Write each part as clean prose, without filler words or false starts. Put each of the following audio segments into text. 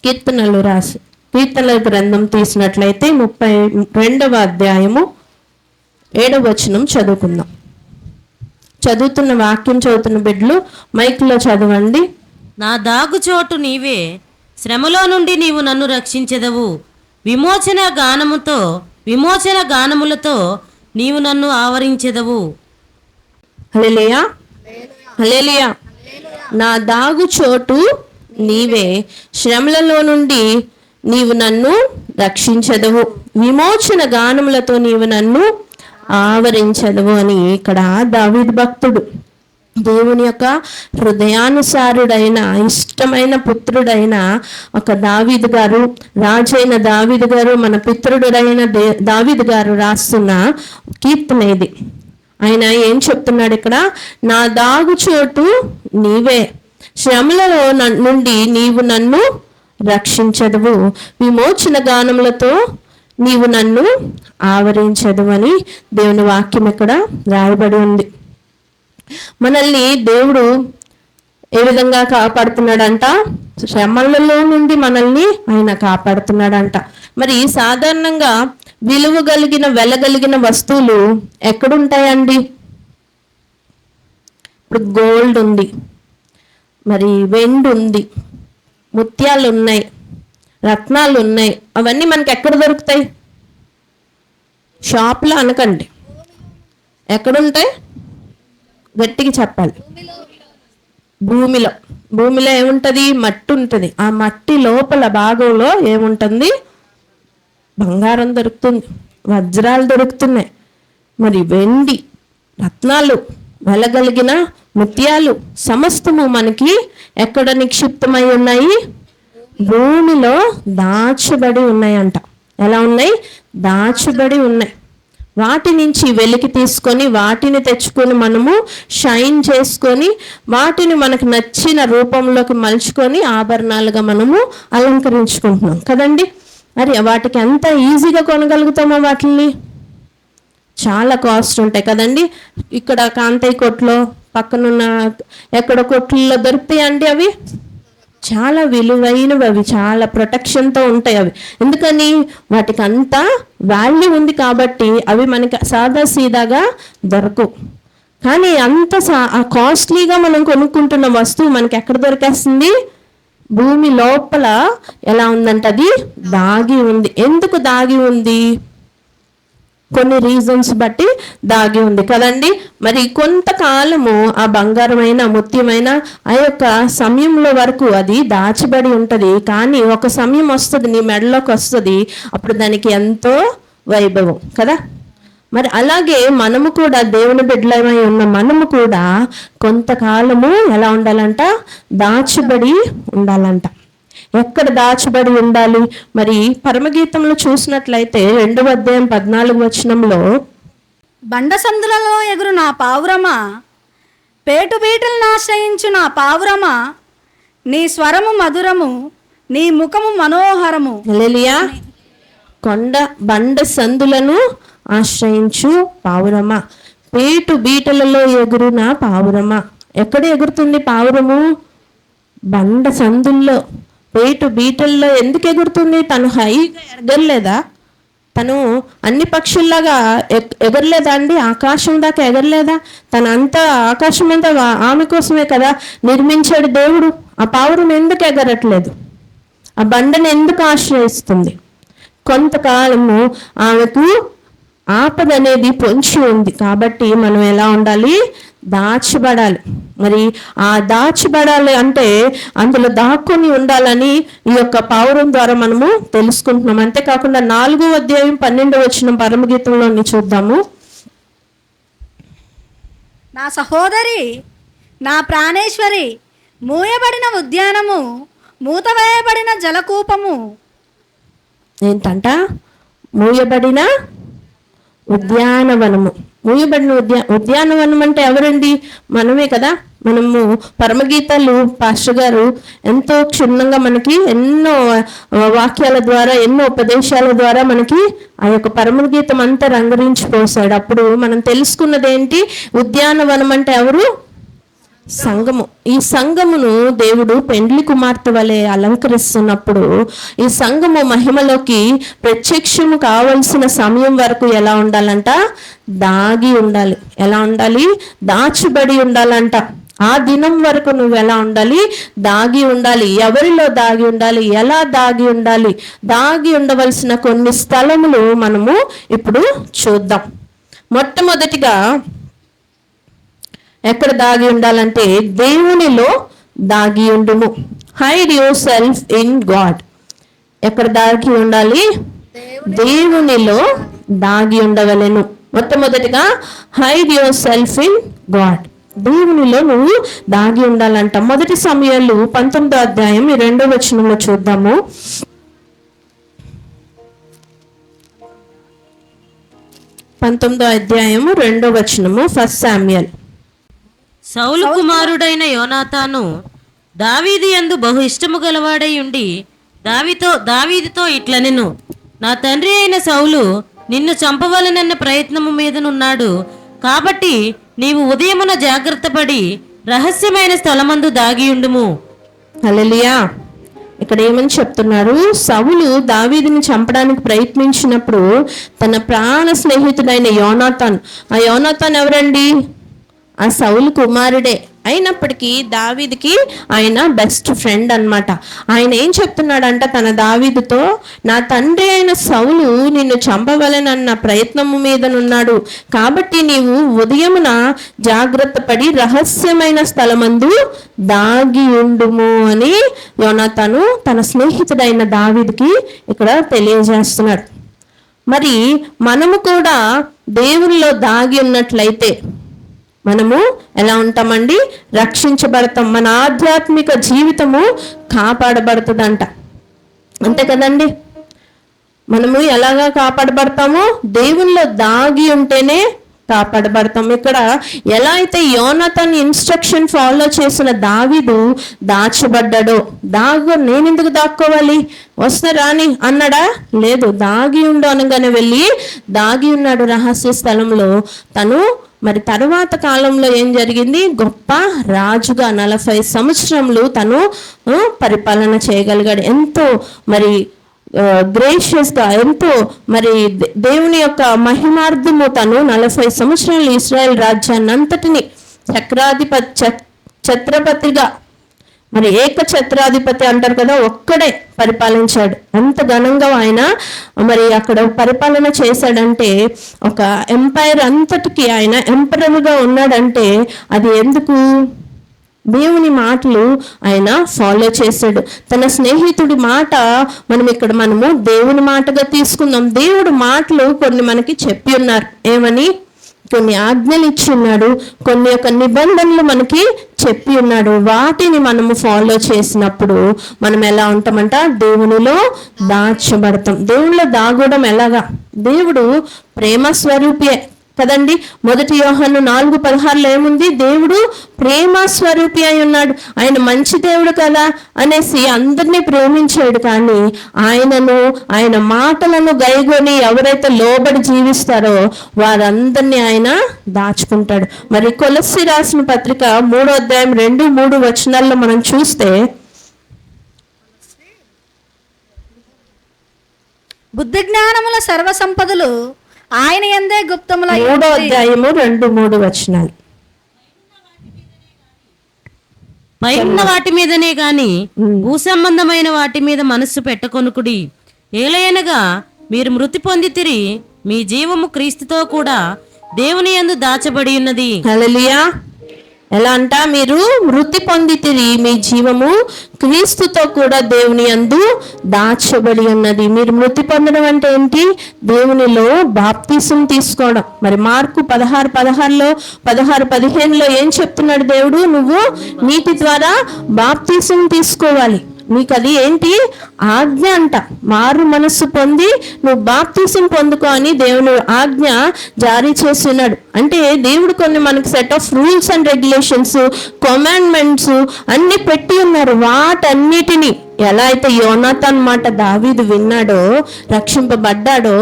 కీర్తనలు రాసి కీర్తనల గ్రంథం తీసినట్లయితే 32వ అధ్యాయము 7వ వచనం చదువుకుందాం. చదువుతున్న వాక్యం చదువుతున్న బిడ్డలు మైక్లో చదవండి. నా దాగుచోటు నీవే, శ్రమలో నుండి నీవు నన్ను రక్షించెదవు. విమోచన గానములతో నీవు నన్ను ఆవరించెదవు. హల్లెలూయా, హల్లెలూయా. నా దాగుచోటు నీవే, శ్రమలలో నుండి నీవు నన్ను రక్షించదవు, విమోచన గానములతో నీవు నన్ను ఆవరించదవు అని ఇక్కడ దావీదు భక్తుడు దేవుని యొక్క హృదయానుసారుడైన ఇష్టమైన పుత్రుడైన ఒక దావీదు గారు, రాజైన దావీదు గారు, మన పితృడుడైన దావీదు గారు రాస్తున్న కీర్తన ఇది. ఆయన ఏం చెప్తున్నాడు ఇక్కడ? నా దాగుచోటు నీవే, శ్రమలలో నుండి నీవు నన్ను రక్షించదువు, విమోచన గానములతో నీవు నన్ను ఆవరించదు అని దేవుని వాక్యం ఇక్కడ రాయబడి ఉంది. మనల్ని దేవుడు ఏ విధంగా కాపాడుతున్నాడంట? శ్రమలలో నుండి మనల్ని ఆయన కాపాడుతున్నాడంట. మరి సాధారణంగా విలువ కలిగిన వెలగలిగిన వస్తువులు ఎక్కడుంటాయండి? ఇప్పుడు గోల్డ్ ఉంది, మరి వెండి ఉంది, ముత్యాలు ఉన్నాయి, రత్నాలు ఉన్నాయి. అవన్నీ మనకి ఎక్కడ దొరుకుతాయి? షాప్లో అనకండి, ఎక్కడుంటాయి? గట్టిగా చెప్పాలి. భూమిలో ఏముంటుంది? మట్టి ఉంటుంది. ఆ మట్టి లోపల భాగంలో ఏముంటుంది? బంగారం దొరుకుతుంది, వజ్రాలు దొరుకుతున్నాయి, మరి వెండి, రత్నాలు, వెలగలిగిన ముత్యాలు సమస్తము మనకి ఎక్కడ నిక్షిప్తమై ఉన్నాయి? భూమిలో దాచబడి ఉన్నాయంట. ఎలా ఉన్నాయి? దాచబడి ఉన్నాయి. వాటి నుంచి వెలికి తీసుకొని వాటిని తెచ్చుకొని మనము షైన్ చేసుకొని వాటిని మనకు నచ్చిన రూపంలోకి మలుచుకొని ఆభరణాలుగా మనము అలంకరించుకుంటున్నాం కదండి. మరి వాటికి అంత ఈజీగా కొనగలుగుతామా? వాటిని చాలా కాస్ట్ ఉంటాయి కదండి. ఇక్కడ కాంతయ్య కొట్లో పక్కనున్న ఎక్కడ కొట్లలో దొరుకుతాయండి. అవి చాలా విలువైనవి, అవి చాలా ప్రొటెక్షన్తో ఉంటాయి. అవి ఎందుకని? వాటికి అంత వాల్యూ ఉంది కాబట్టి అవి మనకి సాదా సీదాగా దొరకవు. కానీ అంత కాస్ట్లీగా మనం కొనుక్కుంటున్న వస్తువు మనకి ఎక్కడ దొరికేస్తుంది? భూమి లోపల ఎలా ఉందంటే అది దాగి ఉంది. ఎందుకు దాగి ఉంది? కొన్ని రీజన్స్ బట్టి దాగి ఉంది కదండి. మరి కొంతకాలము ఆ బంగారమైన ముత్యమైన ఆ యొక్క సమయంలో వరకు అది దాచిబడి ఉంటుంది. కానీ ఒక సమయం వస్తుంది, నీ మెడలోకి వస్తుంది, అప్పుడు దానికి ఎంతో వైభవం కదా. మరి అలాగే మనము కూడా దేవుని బిడ్డలమై ఉన్న మనము కూడా కొంతకాలము ఎలా ఉండాలంట? దాచిబడి ఉండాలంట. ఎక్కడ దాచబడి ఉండాలి? మరి పరమగీతంలో చూసినట్లయితే 2వ అధ్యాయం 14వ వచనంలో, బండ సందులలో ఎగురు నా పావురమా, పేటు బీటలను ఆశ్రయించు నా పావురమా, నీ స్వరము మధురము, నీ ముఖము మనోహరము. హల్లెలూయా. బండ సందులను ఆశ్రయించు పావురమా, పేటు బీటలలో ఎగురు నా పావురమా. ఎక్కడ ఎగురుతుంది పావురము? బండ సందుల్లో, పేటు బీటల్లో. ఎందుకు ఎగురుతుంది? తను హైగా ఎగరలేదా? తను అన్ని పక్షుల్లాగా ఎగరలేదా అండి? ఆకాశం దాకా ఎగరలేదా? తనంతా ఆకాశం అంతా ఆమె కోసమే కదా నిర్మించాడు దేవుడు. ఆ పావురం ఎందుకు ఎగరట్లేదు? ఆ బండను ఎందుకు ఆశ్రయిస్తుంది? కొంతకాలము ఆమెకు ఆపద అనేది పొంచి ఉంది కాబట్టి మనం ఎలా ఉండాలి? దాచబడాలి. మరి ఆ దాచబడాలి అంటే అందులో దాక్కుని ఉండాలని ఈ యొక్క పావురం ద్వారా మనము తెలుసుకుంటున్నాం. అంతేకాకుండా 4వ అధ్యాయం 12వ వచనం పరమగీతంలోని చూద్దాము. నా సహోదరి, నా ప్రాణేశ్వరి, మూయబడిన ఉద్యానము, మూతవేయబడిన జలకూపము. ఏంటంట? మూయబడిన ఉద్యానవనము. మూయబడిన ఉద్యానవనం అంటే ఎవరండి? మనమే కదా. మనము పరమగీతాలు పాస్టర్ గారు ఎంతో క్షుణ్ణంగా మనకి ఎన్నో వాక్యాల ద్వారా, ఎన్నో ఉపదేశాల ద్వారా మనకి ఆ యొక్క పరమగీతం అంతా రంగరించి పోసాడు. అప్పుడు మనం తెలుసుకున్నది ఏంటి? ఉద్యానవనం అంటే ఎవరు? సంఘము. ఈ సంఘమును దేవుడు పెండ్లి కుమార్తె వలె అలంకరిస్తున్నప్పుడు ఈ సంఘము మహిమలోకి ప్రత్యక్షము కావలసిన సమయం వరకు ఎలా ఉండాలంట? దాగి ఉండాలి. ఎలా ఉండాలి? దాచబడి ఉండాలంట. ఆ దినం వరకు నువ్వు ఎలా ఉండాలి? దాగి ఉండాలి. ఎవరిలో దాగి ఉండాలి? ఎలా దాగి ఉండాలి? దాగి ఉండవలసిన కొన్ని స్థలములు మనము ఇప్పుడు చూద్దాం. మొట్టమొదటిగా ఎక్కడ దాగి ఉండాలంటే దేవునిలో దాగి ఉండుము. Hide yourself in God. ఎక్కడ దాగి ఉండాలి? దేవునిలో దాగి ఉండవలెను. మొట్టమొదటిగా hide yourself in God. దేవునిలో నువ్వు దాగి ఉండాలంట. మొదటి సమయాలు 19వ అధ్యాయం 2వ వచనంలో చూద్దాము. 19వ అధ్యాయము 2వ వచనము. 1 సామ్యుయల్. సౌలు కుమారుడైన యోనాతాను దావీదు యందు బహు ఇష్టము గలవాడై ఉండి దావీదుతో ఇట్లనెను, నా తండ్రి అయిన సౌలు నిన్ను చంపవలనన్న ప్రయత్నము మీదనున్నాడు. కాబట్టి నీవు ఉదయమున జాగ్రత్తపడి రహస్యమైన స్థలమందు దాగియుండుము. హల్లెలూయా. ఇక్కడ ఏమని చెప్తున్నారు? సౌలు దావీదుని చంపడానికి ప్రయత్నించినప్పుడు తన ప్రాణ స్నేహితుడైన యోనాతాన్, ఆ యోనాతాన్ ఎవరండి? ఆ సౌలు కుమారుడే. అయినప్పటికీ దావీదుకి ఆయన బెస్ట్ ఫ్రెండ్ అన్నమాట. ఆయన ఏం చెప్తున్నాడంట తన దావీదుతో, నా తండ్రి అయిన సౌలు నిన్ను చంపవలెనన్న ప్రయత్నము మీదనున్నాడు. కాబట్టి నీవు ఉదయమున జాగ్రత్త పడి రహస్యమైన స్థలమందు దాగి ఉండుము అని యోనాతాను తన స్నేహితుడైన దావీదుకి ఇక్కడ తెలియజేస్తున్నాడు. మరి మనము కూడా దేవునిలో దాగి ఉన్నట్లయితే మనము ఎలా ఉంటామండి? రక్షించబడతాం. మన ఆధ్యాత్మిక జీవితము కాపాడబడుతుందంట. అంతే కదండి. మనము ఎలాగా కాపాడబడతాము? దేవునిలో దాగి ఉంటేనే కాపాడబడతాం. ఇక్కడ ఎలా అయితే యోనాతాన్ ఇన్స్ట్రక్షన్ ఫాలో చేసిన దావీదు దాచబడ్డాడో, నేను ఎందుకు దాక్కోవాలి, వస్తా రాని అన్నాడా? లేదు, దాగి ఉండు అనగానే వెళ్ళి దాగి ఉన్నాడు రహస్య స్థలంలో. తను మరి తరువాత కాలంలో ఏం జరిగింది? గొప్ప రాజుగా 40 సంవత్సరములు తను పరిపాలన చేయగలిగాడు. ఎంతో మరి గ్రేషియస్గా, ఎంతో మరి దేవుని యొక్క మహిమార్థము తను 40 సంవత్సరాలు ఇశ్రాయేల్ రాజ్యాన్ని అంతటిని ఛత్రపతిగా, మరి ఏక ఛత్రాధిపతి అంటారు కదా, ఒక్కడే పరిపాలించాడు. ఎంత ఘనంగా ఆయన మరి అక్కడ పరిపాలన చేశాడంటే, ఒక ఎంపైర్ అంతటికి ఆయన ఎంపరర్గా ఉన్నాడంటే అది ఎందుకు? దేవుని మాటలు ఆయన ఫాలో చేశాడు. తన స్నేహితుడి మాట మనము దేవుని మాటగా తీసుకుందాం. దేవుడు మాటలు కొన్ని మనకి చెప్పి ఉన్నారు. ఏమని? కొన్ని ఆజ్ఞలు ఇచ్చి ఉన్నాడు, కొన్ని యొక్క నిబంధనలు మనకి చెప్పి ఉన్నాడు. వాటిని మనము ఫాలో చేసినప్పుడు మనం ఎలా ఉంటామంట? దేవునిలో దాచబడతాం. దేవునిలో దాగడం ఎలాగా? దేవుడు ప్రేమ స్వరూపియే కదండి. 1 యోహాను 4:16 ఏముంది? దేవుడు ప్రేమ స్వరూపి అయి ఉన్నాడు. ఆయన మంచి దేవుడు కదా అనేసి అందరినీ ప్రేమించాడు. కానీ ఆయన మాటలను గైగొని ఎవరైతే లోబడి జీవిస్తారో వారందరినీ ఆయన దాచుకుంటాడు. మరి కొలస్సీ రాసిన పత్రిక 3వ అధ్యాయం 2-3 వచనాల్లో మనం చూస్తే, బుద్ధి జ్ఞానముల సర్వ సంపదలు ఆయన యందే గుప్తములై 3వ అధ్యాయము 2-3 వచనాలు. పైన వాటి మీదనే గాని భూ సంబంధమైన వాటి మీద మనస్సు పెట్టకొనుకుడి. ఏలయనగా మీరు మృతి పొందితిరి, మీ జీవము క్రీస్తుతో కూడా దేవుని యందు దాచబడి ఉన్నది. హల్లెలూయా. ఎలా అంట? మీరు మృతి పొందితిరి, మీ జీవము క్రీస్తుతో కూడా దేవుని యందు దాచబడి ఉన్నది. మీరు మృతి పొందడం అంటే ఏంటి? దేవునిలో బాప్తిసం తీసుకోవడం. మరి మార్కు 16:16లో 16:15లో ఏం చెప్తున్నాడు దేవుడు? నువ్వు నీటి ద్వారా బాప్తిసం తీసుకోవాలి. నీకు అది ఏంటి? ఆజ్ఞ అంట. మారు మనస్సు పొంది నువ్వు బాప్తిసం పొందుకో అని దేవుని ఆజ్ఞ జారీ చేస్తున్నాడు. అంటే దేవుడు కొన్ని మనకి set of rules and regulations, commandments అన్ని పెట్టి ఉన్నారు. వాటన్నిటిని ఎలా అయితే యోనాతాన్ మాట దావీదు విన్నాడో, రక్షింపబడ్డాడో,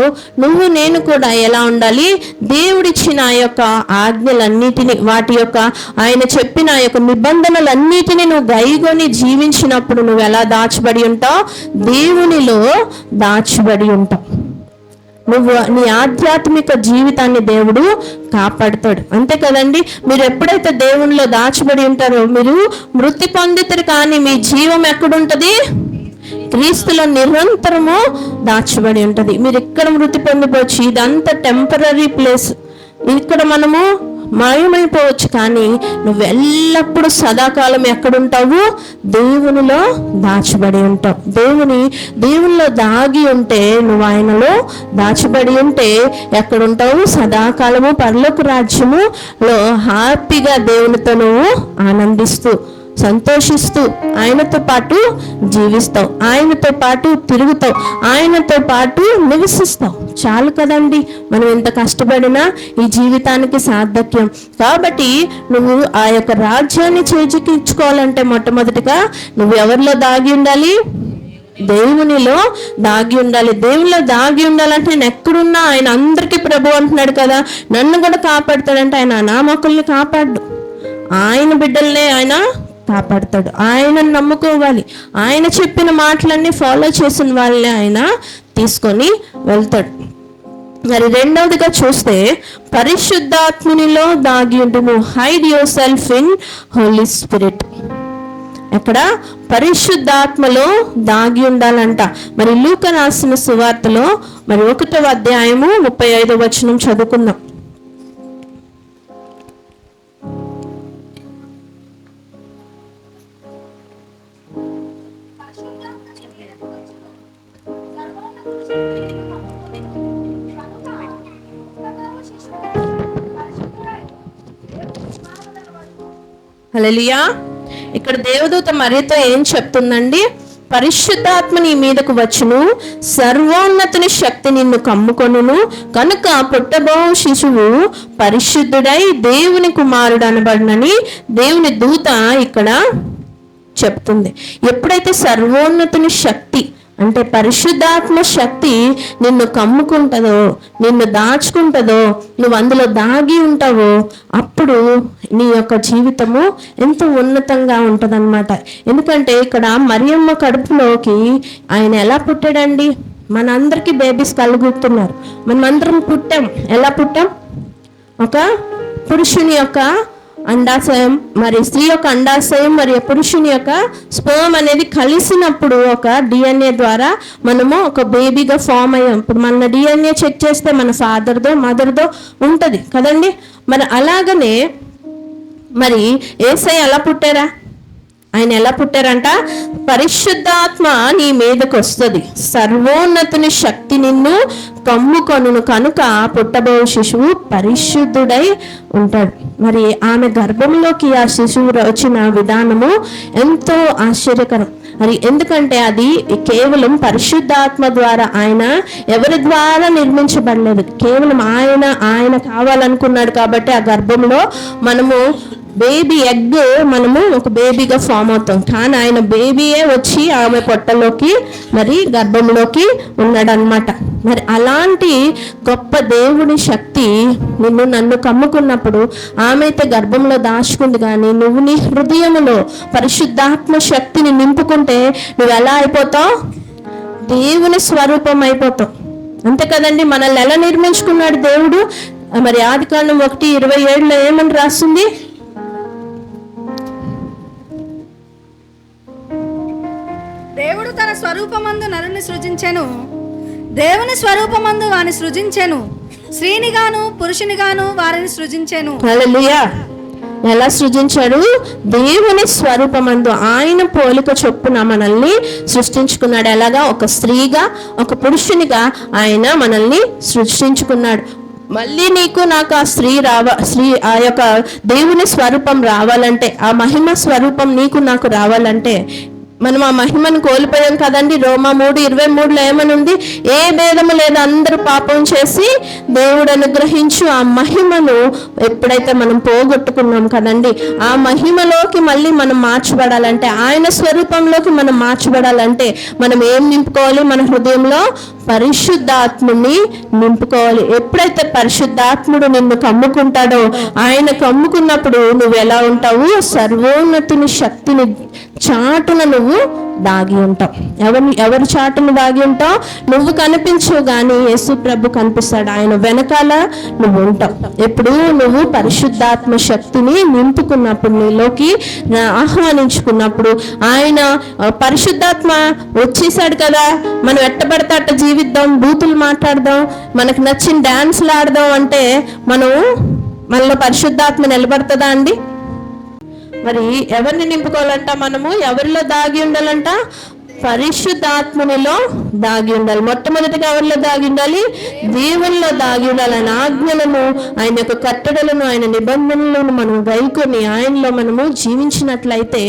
నువ్వు నేను కూడా ఎలా ఉండాలి? దేవుడిచ్చిన ఆ యొక్క ఆజ్ఞలన్నిటిని, వాటి యొక్క ఆయన చెప్పిన ఆ యొక్క నిబంధనలన్నిటిని నువ్వు గైగొని జీవించినప్పుడు నువ్వు ఎలా దాచబడి ఉంటావు? దేవునిలో దాచబడి ఉంటావు. నువ్వు నీ ఆధ్యాత్మిక జీవితాన్ని దేవుడు కాపాడుతాడు. అంతే కదండి. మీరు ఎప్పుడైతే దేవునిలో దాచబడి ఉంటారో, మీరు మృతి పొందితారు, కానీ మీ జీవం ఎక్కడుంటది? క్రీస్తులో నిరంతరము దాచబడి ఉంటది. మీరు ఇక్కడ మృతి పొందిపోవచ్చు, ఇదంతా టెంపరీ ప్లేస్. ఇక్కడ మనము మాయమైపోవచ్చు, కానీ నువ్వు ఎల్లప్పుడూ సదాకాలం ఎక్కడుంటావు? దేవునిలో దాచబడి ఉంటావు. దేవునిలో దాగి ఉంటే, నువ్వు ఆయనలో దాచబడి ఉంటే ఎక్కడుంటావు? సదాకాలము పరలోక రాజ్యములో హ్యాపీగా దేవునితో నువ్వు ఆనందిస్తూ, సంతోషిస్తూ, ఆయనతో పాటు జీవిస్తావు, ఆయనతో పాటు తిరుగుతావు, ఆయనతో పాటు నివసిస్తావు. చాలు కదండి, మనం ఎంత కష్టపడినా ఈ జీవితానికి సార్థక్యం. కాబట్టి నువ్వు ఆ యొక్క రాజ్యాన్ని చేజిక్కించుకోవాలంటే మొట్టమొదటిగా నువ్వు ఎవరిలో దాగి ఉండాలి? దేవునిలో దాగి ఉండాలి. దేవునిలో దాగి ఉండాలంటే నేను ఎక్కడున్నా ఆయన అందరికీ ప్రభు అంటున్నాడు కదా, నన్ను కూడా కాపాడుతాడంటే ఆయన అనామకుల్ని కాపాడు, ఆయన బిడ్డల్నే ఆయన కాపాడుతాడు. ఆయనను నమ్ముకోవాలి. ఆయన చెప్పిన మాటలన్నీ ఫాలో చేసిన వాళ్ళని ఆయన తీసుకొని వెళ్తాడు. మరి రెండవదిగా చూస్తే, పరిశుద్ధాత్మునిలో దాగి ఉంటును. Hide yourself in holy spirit. ఎక్కడ? పరిశుద్ధాత్మలో దాగి ఉండాలంట. మరి లూకా రాసిన సువార్తలో మరి 1వ అధ్యాయము 35వ వచనం చదువుకుందాం. హల్లెలూయా. ఇక్కడ దేవదూత మరియతో ఏం చెప్తుందండి? పరిశుద్ధాత్మ నీ మీదకు వచ్చును, సర్వోన్నతుని శక్తి నిన్ను కమ్ముకొనును, కనుక పుట్టబో శిశువు పరిశుద్ధుడై దేవుని కుమారుడు అనబడునని దేవుని దూత ఇక్కడ చెప్తుంది. ఎప్పుడైతే సర్వోన్నతుని శక్తి అంటే పరిశుద్ధాత్మ శక్తి నిన్ను కమ్ముకుంటుందో, నిన్ను దాచుకుంటుందో, నువ్వు అందులో దాగి ఉంటావో, అప్పుడు నీ యొక్క జీవితము ఎంతో ఉన్నతంగా ఉంటుందన్నమాట. ఎందుకంటే ఇక్కడ మరియమ్మ కడుపులోకి ఆయన ఎలా పుట్టాడండి? మనందరికీ బేబీస్ కలుగుతున్నారు. మనమందరం పుట్టాం. ఎలా పుట్టాం? ఒక పురుషుని యొక్క అండాశయం, మరి స్త్రీ యొక్క అండాశయం మరియు పురుషుని యొక్క స్పర్మ్ అనేది కలిసినప్పుడు ఒక DNA ద్వారా మనము ఒక బేబీగా ఫామ్ అయ్యాం. ఇప్పుడు మన DNA చెక్ చేస్తే మన ఫాదర్దో మదర్దో ఉంటుంది కదండి. మరి అలాగనే మరి యేసయ్య ఎలా పుట్టారా? ఆయన ఎలా పుట్టారంట? పరిశుద్ధాత్మ నీ మీదకు వస్తుంది, సర్వోన్నతుని శక్తి నిన్ను కమ్ముకొనును, కనుక పుట్టబో శిశువు పరిశుద్ధుడై ఉంటాడు. మరి ఆమె గర్భంలోకి ఆ శిశువు వచ్చిన విధానము ఎంతో ఆశ్చర్యకరం. మరి ఎందుకంటే అది కేవలం పరిశుద్ధాత్మ ద్వారా, ఆయన ఎవరి ద్వారా నిర్మించబడలేదు, కేవలం ఆయన కావాలనుకున్నాడు. కాబట్టి ఆ గర్భంలో మనము బేబీ ఎగ్, మనము ఒక బేబీగా ఫామ్ అవుతాం. కానీ ఆయన బేబీయే వచ్చి ఆమె పొట్టలోకి మరి గర్భంలోకి ఉన్నాడనమాట. మరి అలాంటి గొప్ప దేవుని శక్తి నిన్ను నన్ను కమ్ముకున్నప్పుడు, ఆమె అయితే గర్భంలో దాచుకుంది, కానీ నువ్వు నీ హృదయములో పరిశుద్ధాత్మ శక్తిని నింపుకుంటే నువ్వు ఎలా అయిపోతావు? దేవుని స్వరూపం అయిపోతావు. అంతే కదండి. మనల్ని ఎలా నిర్మించుకున్నాడు దేవుడు? మరి ఆదికాండం 1:27 ఏమని రాస్తుంది? దేవుడు తన స్వరూపమందు నరుని సృజించెను, దేవుని స్వరూపమందు వారిని సృజించెను, స్త్రీనిగాను పురుషునిగాను వారిని సృజించెను. హల్లెలూయా. ఎలా సృజించాడు? దేవుని స్వరూపమందు ఆయన పోలిక చొప్పున మనల్ని సృష్టించుకున్నాడు. ఎలాగా? ఒక స్త్రీగా ఒక పురుషునిగా ఆయన మనల్ని సృష్టించుకున్నాడు. మళ్ళీ నీకు నాకు ఆ స్త్రీ ఆ యొక్క దేవుని స్వరూపం రావాలంటే, ఆ మహిమ స్వరూపం నీకు నాకు రావాలంటే మనం ఆ మహిమను కోల్పోయాం కదండి. రోమా 3:23 ఏమని ఉంది? ఏ భేదము లేదు, అందరూ పాపం చేసి దేవుడు అనుగ్రహించు ఆ మహిమను ఎప్పుడైతే మనం పోగొట్టుకున్నాం కదండి, ఆ మహిమలోకి మళ్ళీ మనం మార్చబడాలంటే, ఆయన స్వరూపంలోకి మనం మార్చబడాలంటే మనం ఏం నింపుకోవాలి? మన హృదయంలో పరిశుద్ధాత్ముని నింపుకోవాలి. ఎప్పుడైతే పరిశుద్ధాత్ముడు నిన్ను కమ్ముకుంటాడో, ఆయన కమ్ముకున్నప్పుడు నువ్వు ఎలా ఉంటావు? సర్వోన్నతుని శక్తిని చాటున నువ్వు దాగి ఉంటావు. ఎవరి చాటును దాగి ఉంటావు? నువ్వు కనిపించవు కానీ యేసు ప్రభు కనిపిస్తాడు. ఆయన వెనకాల నువ్వు ఉంటావు. ఎప్పుడు నువ్వు పరిశుద్ధాత్మ శక్తిని నింపుకున్నప్పుడు, నీలోకి ఆహ్వానించుకున్నప్పుడు, ఆయన పరిశుద్ధాత్మ వచ్చేసాడు కదా, మనం ఎట్టబడితే అట్ట జీవిద్దాం, బూతులు మాట్లాడదాం, మనకు నచ్చిన డాన్స్లు ఆడదాం అంటే మనలో పరిశుద్ధాత్మ నిలబడుతుందా అండి? మరి ఎవరిని నింపుకోవాలంట? మనము ఎవరిలో దాగి ఉండాలంట? పరిశుద్ధాత్మనిలో దాగి ఉండాలి. మొట్టమొదటిగా ఎవరిలో దాగి ఉండాలి? దేవునిలో దాగి ఉండాలి. ఆయన ఆజ్ఞలను, ఆయన యొక్క కట్టడలను, ఆయన నిబంధనలను మనం గైకొని ఆయనలో మనము జీవించినట్లయితే,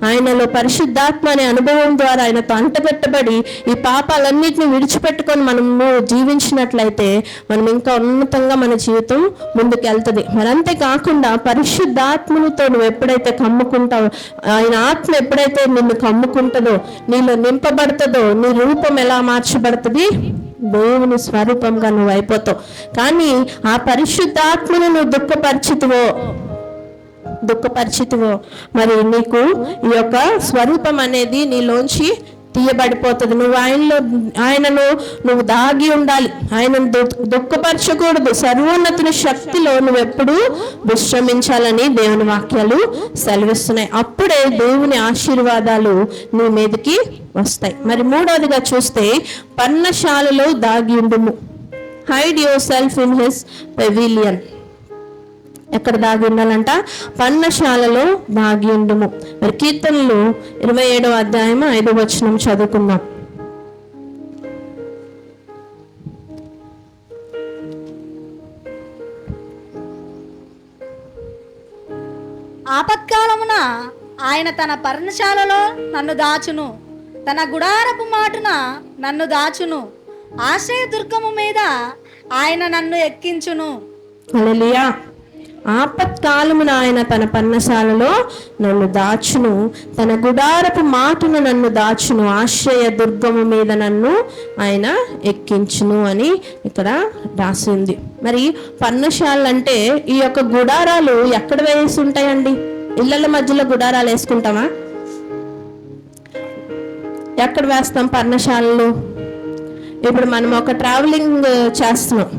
ఆయనలో పరిశుద్ధాత్మ అనే అనుభవం ద్వారా ఆయనతో అంటగట్టబడి ఈ పాపాలన్నిటిని విడిచిపెట్టుకొని మనము జీవించినట్లయితే మనం ఇంకా ఉన్నతంగా మన జీవితం ముందుకెళ్తుంది. మరి అంతేకాకుండా పరిశుద్ధాత్మనితో నువ్వు ఎప్పుడైతే కమ్ముకుంటావో, ఆయన ఆత్మ ఎప్పుడైతే నిన్ను కమ్ముకుంటుందో, నీలో నింపబడుతుందో, నీ రూపం ఎలా మార్చబడుతుంది? దేవుని స్వరూపంగా నువ్వు అయిపోతావు. కానీ ఆ పరిశుద్ధాత్మను నువ్వు దుఃఖపరిచితివో మరి నీకు ఈ యొక్క స్వరూపం అనేది నీలోంచి తీయబడిపోతుంది. నువ్వు ఆయనను నువ్వు దాగి ఉండాలి. ఆయనను దుఃఖపరచకూడదు. సర్వోన్నతుని శక్తిలో నువ్వు ఎప్పుడు విశ్రమించాలని దేవుని వాక్యాలు సెలవిస్తున్నాయి. అప్పుడే దేవుని ఆశీర్వాదాలు నీ మీదకి వస్తాయి. మరి మూడవదిగా చూస్తే, పర్ణశాలలో దాగి ఉండుము. Hide yourself in his pavilion. ఎక్కడ దాగి ఉండాలంట? పర్ణశాలలో దాగి ఉండుము. మరి కీర్తనలు 27వ అధ్యాయం 5వ వచనం చదువుకుందాం. ఆపత్కాలమున ఆయన తన పర్ణశాలలో నన్ను దాచును, తన గుడారపు మాటున నన్ను దాచును, ఆశ్రయ దుర్గము మీద ఆయన నన్ను ఎక్కించును. హల్లెలూయా. ఆపత్కాలమున ఆయన తన పర్ణశాలలో నన్ను దాచును, తన గుడారపు మాటును నన్ను దాచును, ఆశ్రయ దుర్గము మీద నన్ను ఆయన ఎక్కించును అని ఇక్కడ రాసి ఉంది. మరి పర్ణశాలలు అంటే ఈ యొక్క గుడారాలు ఎక్కడ వేసి ఉంటాయండి? ఇళ్ళ మధ్యలో గుడారాలు వేసుకుంటామా? ఎక్కడ వేస్తాం పర్ణశాలలు? ఇప్పుడు మనం ఒక ట్రావెలింగ్ చేస్తున్నాం,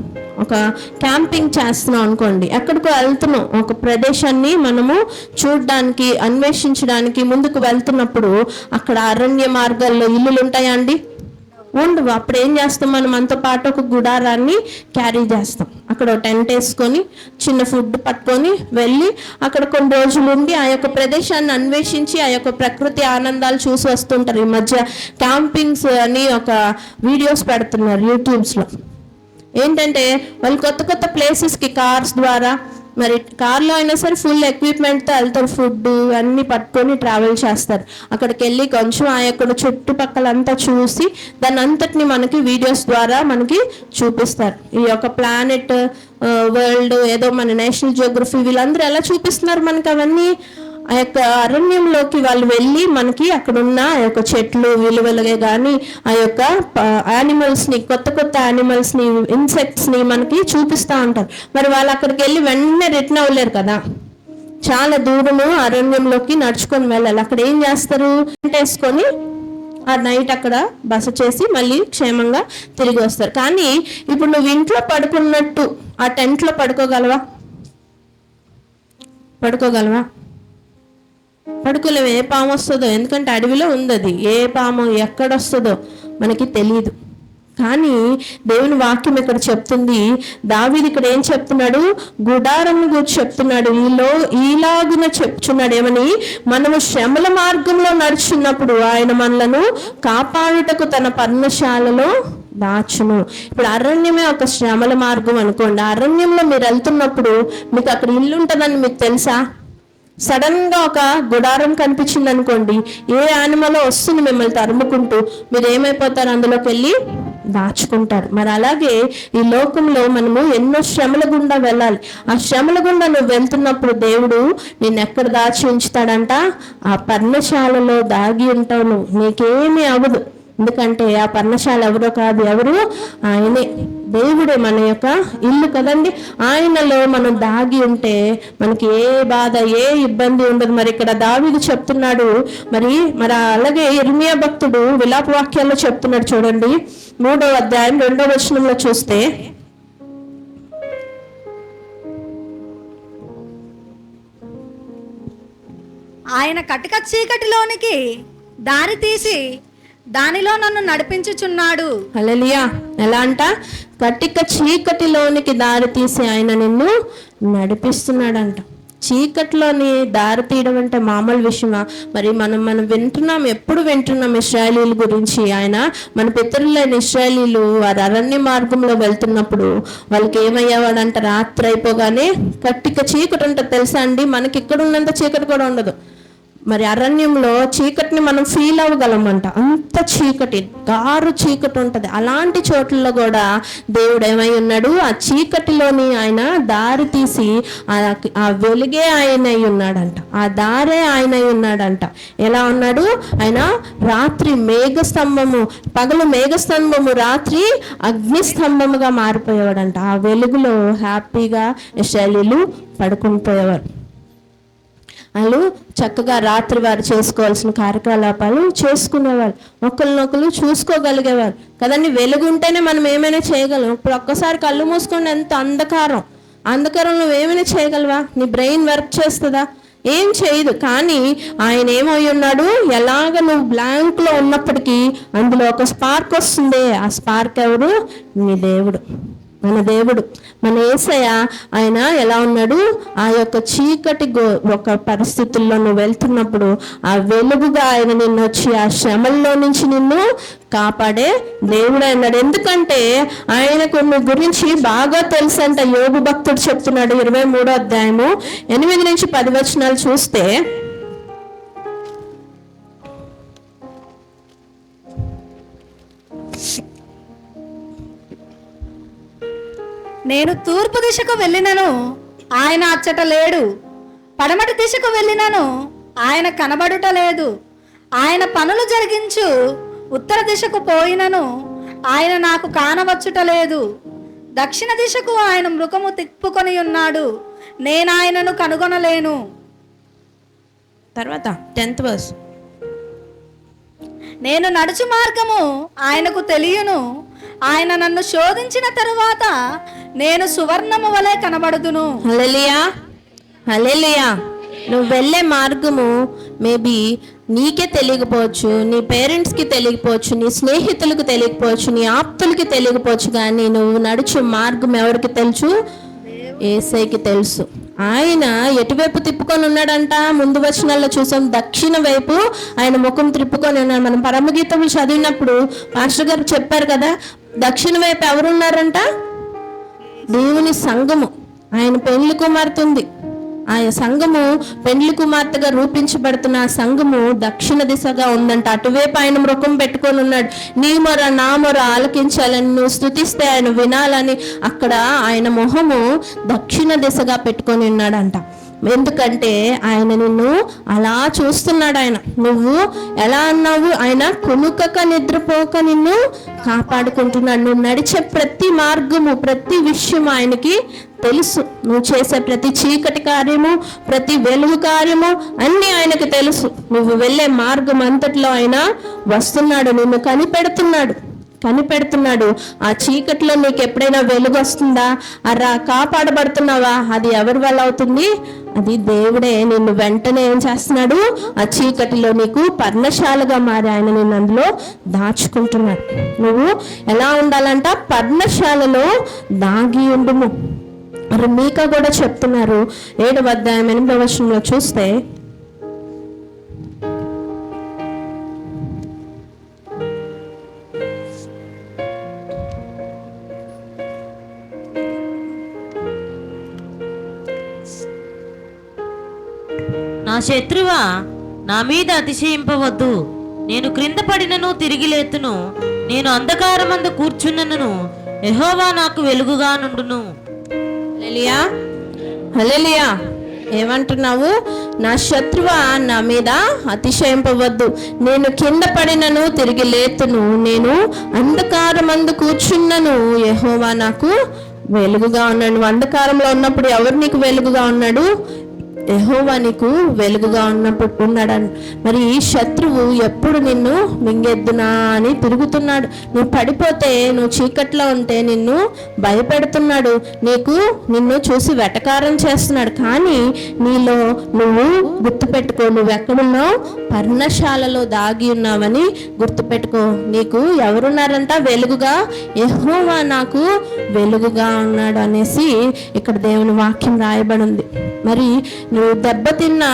ఒక క్యాంపింగ్ చేస్తున్నాం అనుకోండి, ఎక్కడికో వెళ్తున్నాం, ఒక ప్రదేశాన్ని మనము చూడడానికి, అన్వేషించడానికి ముందుకు వెళ్తున్నప్పుడు అక్కడ అరణ్య మార్గాల్లో ఇల్లులు ఉంటాయా అండి? ఉండవు. అప్పుడు ఏం చేస్తాం? మనం మనతో పాటు ఒక గుడారాన్ని క్యారీ చేస్తాం. అక్కడ టెంట్ వేసుకొని చిన్న ఫుడ్ పట్టుకొని వెళ్ళి అక్కడ కొన్ని రోజులు ఉండి ఆ యొక్క ప్రదేశాన్ని అన్వేషించి ఆ యొక్క ప్రకృతి ఆనందాలు చూసి వస్తుంటారు. ఈ మధ్య క్యాంపింగ్స్ అని ఒక వీడియోస్ పెడుతున్నారు యూట్యూబ్స్లో. ఏంటంటే వాళ్ళు కొత్త కొత్త ప్లేసెస్కి కార్స్ ద్వారా, మరి కార్లో అయినా సరే ఫుల్ ఎక్విప్మెంట్తో వెళ్తారు, ఫుడ్ అన్నీ పట్టుకొని ట్రావెల్ చేస్తారు. అక్కడికి వెళ్ళి కొంచెం ఆ యొక్క చుట్టుపక్కల అంతా చూసి దాని అంతటిని మనకి వీడియోస్ ద్వారా మనకి చూపిస్తారు. ఈ యొక్క ప్లానెట్, వరల్డ్, ఏదో మన నేషనల్ జియోగ్రఫీ, వీళ్ళందరూ ఎలా చూపిస్తున్నారు మనకి అవన్నీ. ఆ యొక్క అరణ్యంలోకి వాళ్ళు వెళ్ళి మనకి అక్కడున్న ఆ యొక్క చెట్లు విలువలుగా కానీ ఆ యొక్క యానిమల్స్ని, కొత్త కొత్త యానిమల్స్ని, ఇన్సెక్ట్స్ని మనకి చూపిస్తూ ఉంటారు. మరి వాళ్ళు అక్కడికి వెళ్ళి వెంటనే రిటర్న్ అవ్వలేరు కదా, చాలా దూరము అరణ్యంలోకి నడుచుకొని వెళ్ళాలి. అక్కడ ఏం చేస్తారు? టెంట్ వేసుకొని ఆ నైట్ అక్కడ బస చేసి మళ్ళీ క్షేమంగా తిరిగి వస్తారు. కానీ ఇప్పుడు నువ్వు ఇంట్లో పడుకున్నట్టు ఆ టెంట్లో పడుకోగలవా? పడుకోలేము. ఏ పాము వస్తుందో, ఎందుకంటే అడవిలో ఉంది అది. ఏ పాము ఎక్కడొస్తుందో మనకి తెలియదు. కానీ దేవుని వాక్యం ఇక్కడ చెప్తుంది. దావీదు ఇక్కడ ఏం చెప్తున్నాడు? గుడారం గురించి చెప్తున్నాడు. ఈలాగున చెప్తున్నాడు ఏమని? మనము శ్రమల మార్గంలో నడుచున్నప్పుడు ఆయన మనలను కాపాడుటకు తన పర్ణశాలలో దాచును. ఇప్పుడు అరణ్యమే ఒక శ్రమల మార్గం అనుకోండి. అరణ్యంలో మీరు వెళ్తున్నప్పుడు మీకు అక్కడ ఇల్లు ఉంటుందని మీకు తెలుసా? సడన్ గా ఒక గుడారం కనిపించింది అనుకోండి, ఏ యానిమల్ వస్తుంది మిమ్మల్ని తరుముకుంటూ, మీరు ఏమైపోతారు? అందులోకి వెళ్ళి దాచుకుంటారు. మరి అలాగే ఈ లోకంలో మనము ఎన్నో శ్రమల గుండా వెళ్ళాలి. ఆ శ్రమల గుండా నువ్వు వెళ్తున్నప్పుడు దేవుడు నిన్ను ఎక్కడ దాచి ఉంచుతాడంట? ఆ పర్ణశాలలో దాగి ఉంటావు నువ్వు. నీకేమీ అవ్వదు. ఎందుకంటే ఆ పర్ణశాల ఎవరో కాదు, ఎవరు? ఆయనే, దేవుడే మన యొక్క ఇల్లు కదండి. ఆయనలో మనం దాగి ఉంటే మనకి ఏ బాధ, ఏ ఇబ్బంది ఉండదు. మరి ఇక్కడ దావీదు చెప్తున్నాడు. మరి అలాగే ఇర్మియా భక్తుడు విలాప వాక్యాల్లో చెప్తున్నాడు. చూడండి 3వ అధ్యాయం 2వ వచనంలో చూస్తే, ఆయన కటిక చీకటిలోనికి దారి తీసి దానిలో నన్ను నడిపించుచున్నాడు. హల్లెలూయా. ఎలా అంట? కటిక చీకటిలోనికి దారి తీసి ఆయన నిన్ను నడిపిస్తున్నాడంట. చీకటిలోని దారి తీయడం అంటే మామూలు విషయమా? మరి మనం వింటున్నాం, ఎప్పుడు వింటున్నాం ఇశ్రాయేలీల గురించి. ఆయన మన పితరులైన ఇశ్రాయేలీలు వారు అరణ్య మార్గంలో వెళ్తున్నప్పుడు వాళ్ళకి ఏమయ్యేవాడంట? రాత్రి అయిపోగానే కట్టిక చీకటి ఉంటుంది. తెలుసా అండి? మనకి ఇక్కడ ఉన్నంత చీకటి కూడా ఉండదు. మరి అరణ్యంలో చీకటిని మనం ఫీల్ అవ్వగలమంట. అంత చీకటి, గారు చీకటి ఉంటుంది. అలాంటి చోట్లలో కూడా దేవుడు ఏమై ఉన్నాడు? ఆ చీకటిలోని ఆయన దారి తీసి ఆ వెలుగే ఆయన అయి ఉన్నాడంట. ఆ దారే ఆయన అయి ఉన్నాడంట. ఎలా ఉన్నాడు ఆయన? రాత్రి మేఘస్తంభము, పగలు మేఘస్తంభము, రాత్రి అగ్నిస్తంభముగా మారిపోయేవాడంట. ఆ వెలుగులో హ్యాపీగా ఇశ్రాయేలీలు పడుకుని పోయేవారు. వాళ్ళు చక్కగా రాత్రి వారు చేసుకోవాల్సిన కార్యకలాపాలు చేసుకునేవాళ్ళు, ఒకరినొకరు చూసుకోగలిగేవారు కదండి. వెలుగు ఉంటేనే మనం ఏమైనా చేయగలం. ఇప్పుడు ఒక్కసారి కళ్ళు మూసుకొని ఎంత అంధకారం నువ్వు ఏమైనా చేయగలవా? నీ బ్రెయిన్ వర్క్ చేస్తుందా? ఏం చేయదు. కానీ ఆయన ఏమై ఉన్నాడు? ఎలాగ నువ్వు బ్లాంక్లో ఉన్నప్పటికీ అందులో ఒక స్పార్క్ వస్తుంది. ఆ స్పార్క్ ఎవరు? నీ దేవుడు, మన దేవుడు, మన యేసయ్య. ఆయన ఎలా ఉన్నాడు? ఆ యొక్క చీకటి ఒక పరిస్థితుల్లో నువ్వు వెళ్తున్నప్పుడు ఆ వెలుగుగా ఆయన నిన్ను వచ్చి ఆ శ్రమల్లో నుంచి నిన్ను కాపాడే దేవుడు అన్నాడు. ఎందుకంటే ఆయనకు నీ గురించి బాగా తెలుసు అంట. యోబు భక్తుడు చెప్తున్నాడు 23వ అధ్యాయము 8 నుంచి 10 వచనాలు చూస్తే, నేను తూర్పు దిశకు వెళ్ళినను ఆయన అచ్చట లేడు, పడమటి దిశకు వెళ్ళినను ఆయన కనబడుట లేదు. ఆయన పనులు జరిగించు ఉత్తర దిశకు పోయినను ఆయన నాకు కానవచ్చుట లేదు. దక్షిణ దిశకు ఆయన మృగము తిప్పుకొని ఉన్నాడు, నేను ఆయనను కనుగొనలేను. తర్వాత 10th verse, నేను నడుచు మార్గము ఆయనకు తెలియను, ఆయన నన్ను శోధించిన తరువాత నేను సువర్ణము వలె కనబడుదును. హల్లెలూయా, హల్లెలూయా. నువ్వు వెళ్ళే మార్గము మేబీ నీకే తెలియకపోవచ్చు, నీ పేరెంట్స్కి తెలియకపోవచ్చు, నీ స్నేహితులకు తెలియకపోవచ్చు, నీ ఆప్తులకి తెలియకపోవచ్చు. కానీ నువ్వు నడుచు మార్గం ఎవరికి తెలుసు? యేసయ్యకి తెలుసు. ఆయన ఎటువైపు తిప్పుకొని ఉన్నాడంట? ముందు వచనాల్లో చూసాం, దక్షిణ వైపు ఆయన ముఖం తిప్పుకొని ఉన్నాడు. మనం పరమగీతములు చదివినప్పుడు పాస్టర్ గారు చెప్పారు కదా, దక్షిణ వైపు ఎవరున్నారంట? దేవుని సంఘము. ఆయన పెండ్లి కుమార్తె ఉంది. ఆయన సంఘము పెండ్లి కుమార్తెగా రూపించబడుతున్న ఆ సంఘము దక్షిణ దిశగా ఉందంట. అటువైపు ఆయన ముఖం పెట్టుకొని ఉన్నాడు. నీ మొర నా మొర ఆలకించాలని, నువ్వు స్తుతిస్తే ఆయన వినాలని అక్కడ ఆయన మొహము దక్షిణ దిశగా పెట్టుకొని ఉన్నాడంట. ఎందుకంటే ఆయన నిన్ను అలా చూస్తున్నాడు. ఆయన నువ్వు ఎలా అన్నావు? ఆయన కునుకక నిద్రపోక నిన్ను కాపాడుకుంటున్నాడు. నువ్వు నడిచే ప్రతి మార్గము, ప్రతి విషయం ఆయనకి తెలుసు. నువ్వు చేసే ప్రతి చీకటి కార్యము, ప్రతి వెలుగు కార్యము అన్నీ ఆయనకు తెలుసు. నువ్వు వెళ్ళే మార్గం అంతట్లో ఆయన వస్తున్నాడు, నిన్ను కనిపెడుతున్నాడు. ఆ చీకట్లో నీకు ఎప్పుడైనా వెలుగు వస్తుందా? అలా కాపాడబడుతున్నావా? అది ఎవరి వల్ల అవుతుంది? అది దేవుడే. నిన్ను వెంటనే ఏం చేస్తున్నాడు? ఆ చీకటిలో నీకు పర్ణశాలగా మారి ఆయన నిన్ను అందులో దాచుకుంటున్నాడు. నువ్వు ఎలా ఉండాలంట? పర్ణశాలలో దాగి ఉండుము. మరి మీకా కూడా చెప్తున్నారు 7వ అధ్యాయం 8వ వచనంలో చూస్తే, శత్రువా, నా మీద అతిశయింపవద్దు. నేను క్రింద పడినను తిరిగి లేతును, నేను అంధకారమందు కూర్చున్నను, యెహోవా నాకు వెలుగుగా నుండును. హల్లెలూయా, హల్లెలూయా. ఏమంటున్నావు? నా శత్రువా, నా మీద అతిశయింపవద్దు. నేను కింద పడినను తిరిగి లేతును, నేను అంధకారమందు కూర్చున్నను, యెహోవా నాకు వెలుగుగా ఉన్నాడు. నువ్వు అంధకారంలో ఉన్నప్పుడు ఎవరు నీకు వెలుగుగా ఉన్నాడు? యెహోవా నీకు వెలుగుగా ఉన్నాడు. మరి ఈ శత్రువు ఎప్పుడు నిన్ను మింగెద్దునా అని తిరుగుతున్నాడు. నువ్వు పడిపోతే, నువ్వు చీకట్లో ఉంటే నిన్ను భయపెడుతున్నాడు, నిన్ను చూసి వెటకారం చేస్తున్నాడు. కానీ నీలో నువ్వు గుర్తుపెట్టుకో, నువ్వు ఎక్కడున్నావు? పర్ణశాలలో దాగి ఉన్నావని గుర్తుపెట్టుకో. నీకు ఎవరున్నారంట? వెలుగుగా. యెహోవా నాకు వెలుగుగా ఉన్నాడు అనేసి ఇక్కడ దేవుని వాక్యం రాయబడి ఉంది. మరి నువ్వు దెబ్బతిన్న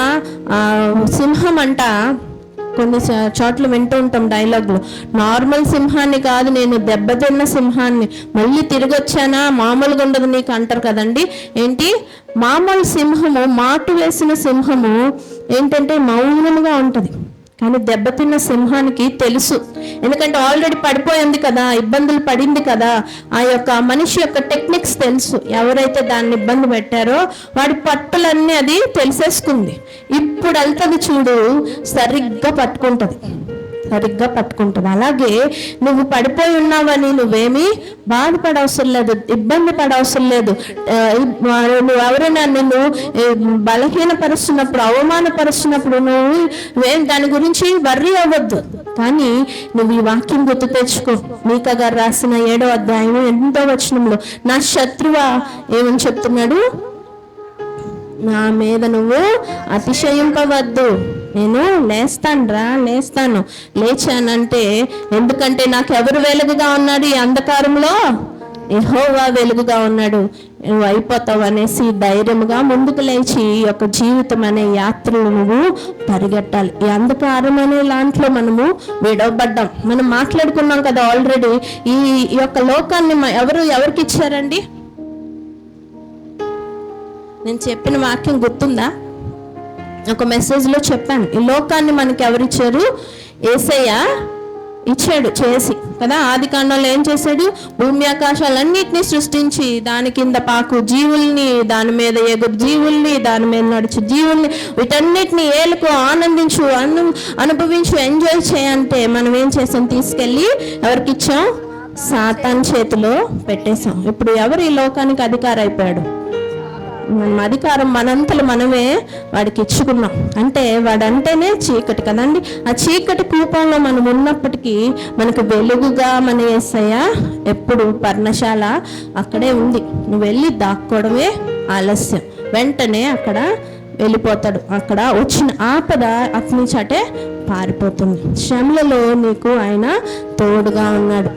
సింహం అంట, కొన్ని చోట్ల వింటూ ఉంటాం డైలాగ్లో, నార్మల్ సింహాన్ని కాదు, నేను దెబ్బతిన్న సింహాన్ని, మళ్ళీ తిరిగి వచ్చానా, మామూలుగా ఉండదు నీకు అంటారు కదండి. ఏంటి? మామూలు సింహము, మాటు వేసిన సింహము ఏంటంటే మౌనంగా ఉంటుంది. కానీ దెబ్బతిన్న సింహానికి తెలుసు, ఎందుకంటే ఆల్రెడీ పడిపోయింది కదా, ఇబ్బందులు పడింది కదా, ఆ యొక్క మనిషి యొక్క టెక్నిక్స్ తెలుసు. ఎవరైతే దాన్ని ఇబ్బంది పెట్టారో వాడి పట్టులన్నీ అది తెలిసేసుకుంది. ఇప్పుడు వెళ్తుంది చూడు, సరిగ్గా పట్టుకుంటుంది. అలాగే నువ్వు పడిపోయి ఉన్నావని నువ్వేమీ బాధపడవసరం లేదు, ఇబ్బంది పడవసరం లేదు. నువ్వు ఎవరైనా నిన్ను బలహీనపరుస్తున్నప్పుడు, అవమానపరుస్తున్నప్పుడు నువ్వు దాని గురించి వర్రీ అవ్వద్దు. కానీ నువ్వు ఈ వాక్యం గుర్తు తెచ్చుకో. మీకా గారు రాసిన 7వ అధ్యాయం 8వ వచనంలో, నా శత్రువా ఏమని చెప్తున్నాడు? నా మీద నువ్వు అతిశయింపవద్దు, నేను లేస్తాను. లేచానంటే ఎందుకంటే నాకు ఎవరు వెలుగుగా ఉన్నాడు? ఈ అంధకారంలో యెహోవా వెలుగుగా ఉన్నాడు. నువ్వు అయిపోతావు అనేసి ధైర్యంగా ముందుకు లేచి ఈ యొక్క జీవితం అనే యాత్రలు నువ్వు పరిగెట్టాలి. ఈ అంధకారం అనే దాంట్లో మనము విడవబడ్డాం. మనం మాట్లాడుకున్నాం కదా ఆల్రెడీ. ఈ యొక్క లోకాన్ని ఎవరికి ఇచ్చారండి? నేను చెప్పిన వాక్యం గుర్తుందా? ఒక మెసేజ్లో చెప్పాను, ఈ లోకాన్ని మనకి ఎవరిచ్చారు? యేసయ్య ఇచ్చాడు చేసి కదా. ఆది కాండంలో ఏం చేశాడు? భూమి ఆకాశాలన్నిటినీ సృష్టించి దాని కింద పాకు జీవుల్ని, దాని మీద ఎగురు జీవుల్ని, దాని మీద నడుచు జీవుల్ని, వీటన్నిటిని ఏలుకో, ఆనందించు, అనుభవించు, ఎంజాయ్ చేయంటే మనం ఏం చేసాం? తీసుకెళ్ళి ఎవరికి ఇచ్చాం? సాతాన్ చేతిలో పెట్టేశాం. ఇప్పుడు ఎవరు ఈ లోకానికి అధికారి అయిపోయాడు? అధికారం మనంతలో మనమే వాడికి ఇచ్చుకున్నాం. అంటే వాడంటేనే చీకటి కదండి. ఆ చీకటి కూపంలో మనం ఉన్నప్పటికీ మనకు వెలుగుగా మన యేసయ్య ఎప్పుడు పర్ణశాల అక్కడే ఉంది. నువ్వు వెళ్ళి దాక్కోవడమే ఆలస్యం, వెంటనే అక్కడ వెళ్ళిపోతాడు. అక్కడ వచ్చిన ఆపద అతని చాటే పారిపోతుంది. శ్రమలలో నీకు ఆయన తోడుగా ఉన్నాడు,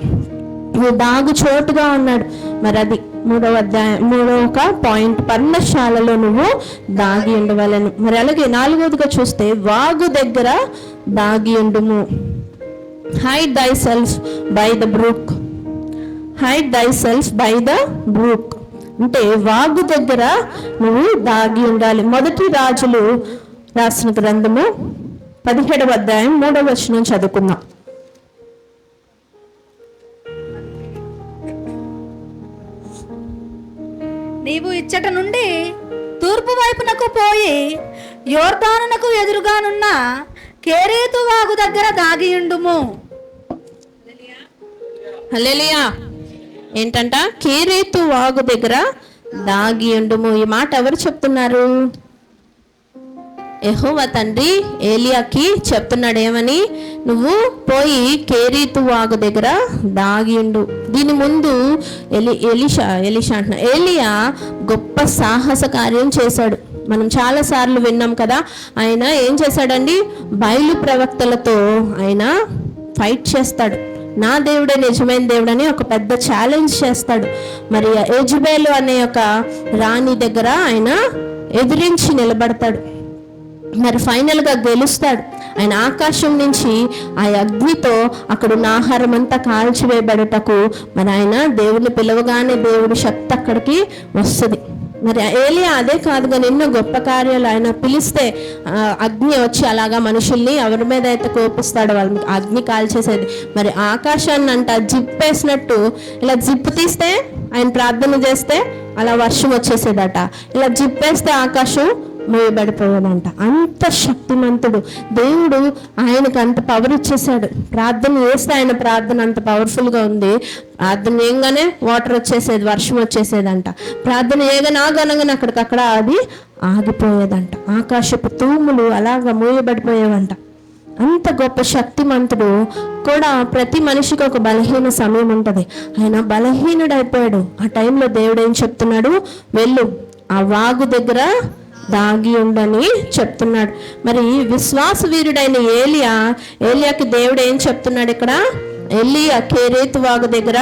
నువ్వు దాగు చోటుగా ఉన్నాడు. మరి అది 3వ అధ్యాయం 3వ పాయింట్, పర్ణశాలలో నువ్వు దాగి ఉండవలను. మరి అలాగే 4వదిగా చూస్తే, వాగు దగ్గర దాగి ఉండుము. Hide thyself by the brook. Hide thyself by the brook అంటే వాగు దగ్గర నువ్వు దాగి ఉండాలి. మొదటి రాజులు రాసిన గ్రంథము 17వ అధ్యాయం 3వ వచనం చదువుకుందాం. నీవు ఇచ్చట నుండి తూర్పు వైపునకు పోయి యోర్దానునకు ఎదురుగానున్న కేరేతు వాగు దగ్గర దాగియుండుము. హల్లెలూయా. ఏంటంట? కేరేతు వాగు దగ్గర దాగియుండుము. ఈ మాట ఎవరు చెప్తున్నారు? యెహోవా తండ్రి ఏలియాకి చెప్తున్నాడు. ఏమని? నువ్వు పోయి కేరీతు వాగు దగ్గర దాగిండు. దీని ముందు ఎలీషా అంటున్నా, ఏలియా గొప్ప సాహస కార్యం చేశాడు. మనం చాలా సార్లు విన్నాం కదా. ఆయన ఏం చేశాడండి? బయలు ప్రవక్తలతో ఆయన ఫైట్ చేస్తాడు. నా దేవుడే నిజమైన దేవుడని ఒక పెద్ద ఛాలెంజ్ చేస్తాడు. మరి యెజబెలు అనే ఒక రాణి దగ్గర ఆయన ఎదిరించి నిలబడతాడు. మరి ఫైనల్గా గెలుస్తాడు. ఆయన ఆకాశం నుంచి ఆ అగ్నితో అక్కడున్న ఆహారం అంతా కాల్చివేయబడటకు మరి ఆయన దేవుడిని పిలవగానే దేవుడి శక్తి అక్కడికి వస్తుంది. మరి ఏలియా అదే కాదు కానీ ఎన్నో గొప్ప కార్యాలు ఆయన పిలిస్తే అగ్ని వచ్చి అలాగా మనుషుల్ని ఎవరి మీద అయితే కోపిస్తాడో వాళ్ళని అగ్ని కాల్చేసేది. మరి ఆకాశాన్ని అంట జిప్పేసినట్టు ఇలా జిప్పు తీస్తే ఆయన ప్రార్థన చేస్తే అలా వర్షం వచ్చేసేదట, ఇలా జిప్పేస్తే ఆకాశం మూయబడిపోయాడంట. అంత శక్తిమంతుడు దేవుడు, ఆయనకు అంత పవర్ ఇచ్చేసాడు. ప్రార్థన చేస్తే ఆయన ప్రార్థన అంత పవర్ఫుల్గా ఉంది. ప్రార్థన చేయగానే వాటర్ వచ్చేసేది, వర్షం వచ్చేసేదంట. ప్రార్థన చేయగానే ఆగనగానే అక్కడికక్కడ అది ఆగిపోయేదంట. ఆకాశపు తూములు అలాగా మూయబడిపోయేవంట. అంత గొప్ప శక్తిమంతుడు కూడా. ప్రతి మనిషికి ఒక బలహీన సమయం ఉంటుంది. ఆయన బలహీనుడైపోయాడు. ఆ టైంలో దేవుడు ఏం చెప్తున్నాడు? వెళ్ళు, ఆ వాగు దగ్గర దాగి ఉండని చెప్తున్నాడు. మరి విశ్వాస వీరుడైన ఏలియాకి దేవుడు ఏం చెప్తున్నాడు ఇక్కడ? ఎలీయా కెరీతు వాగు దగ్గర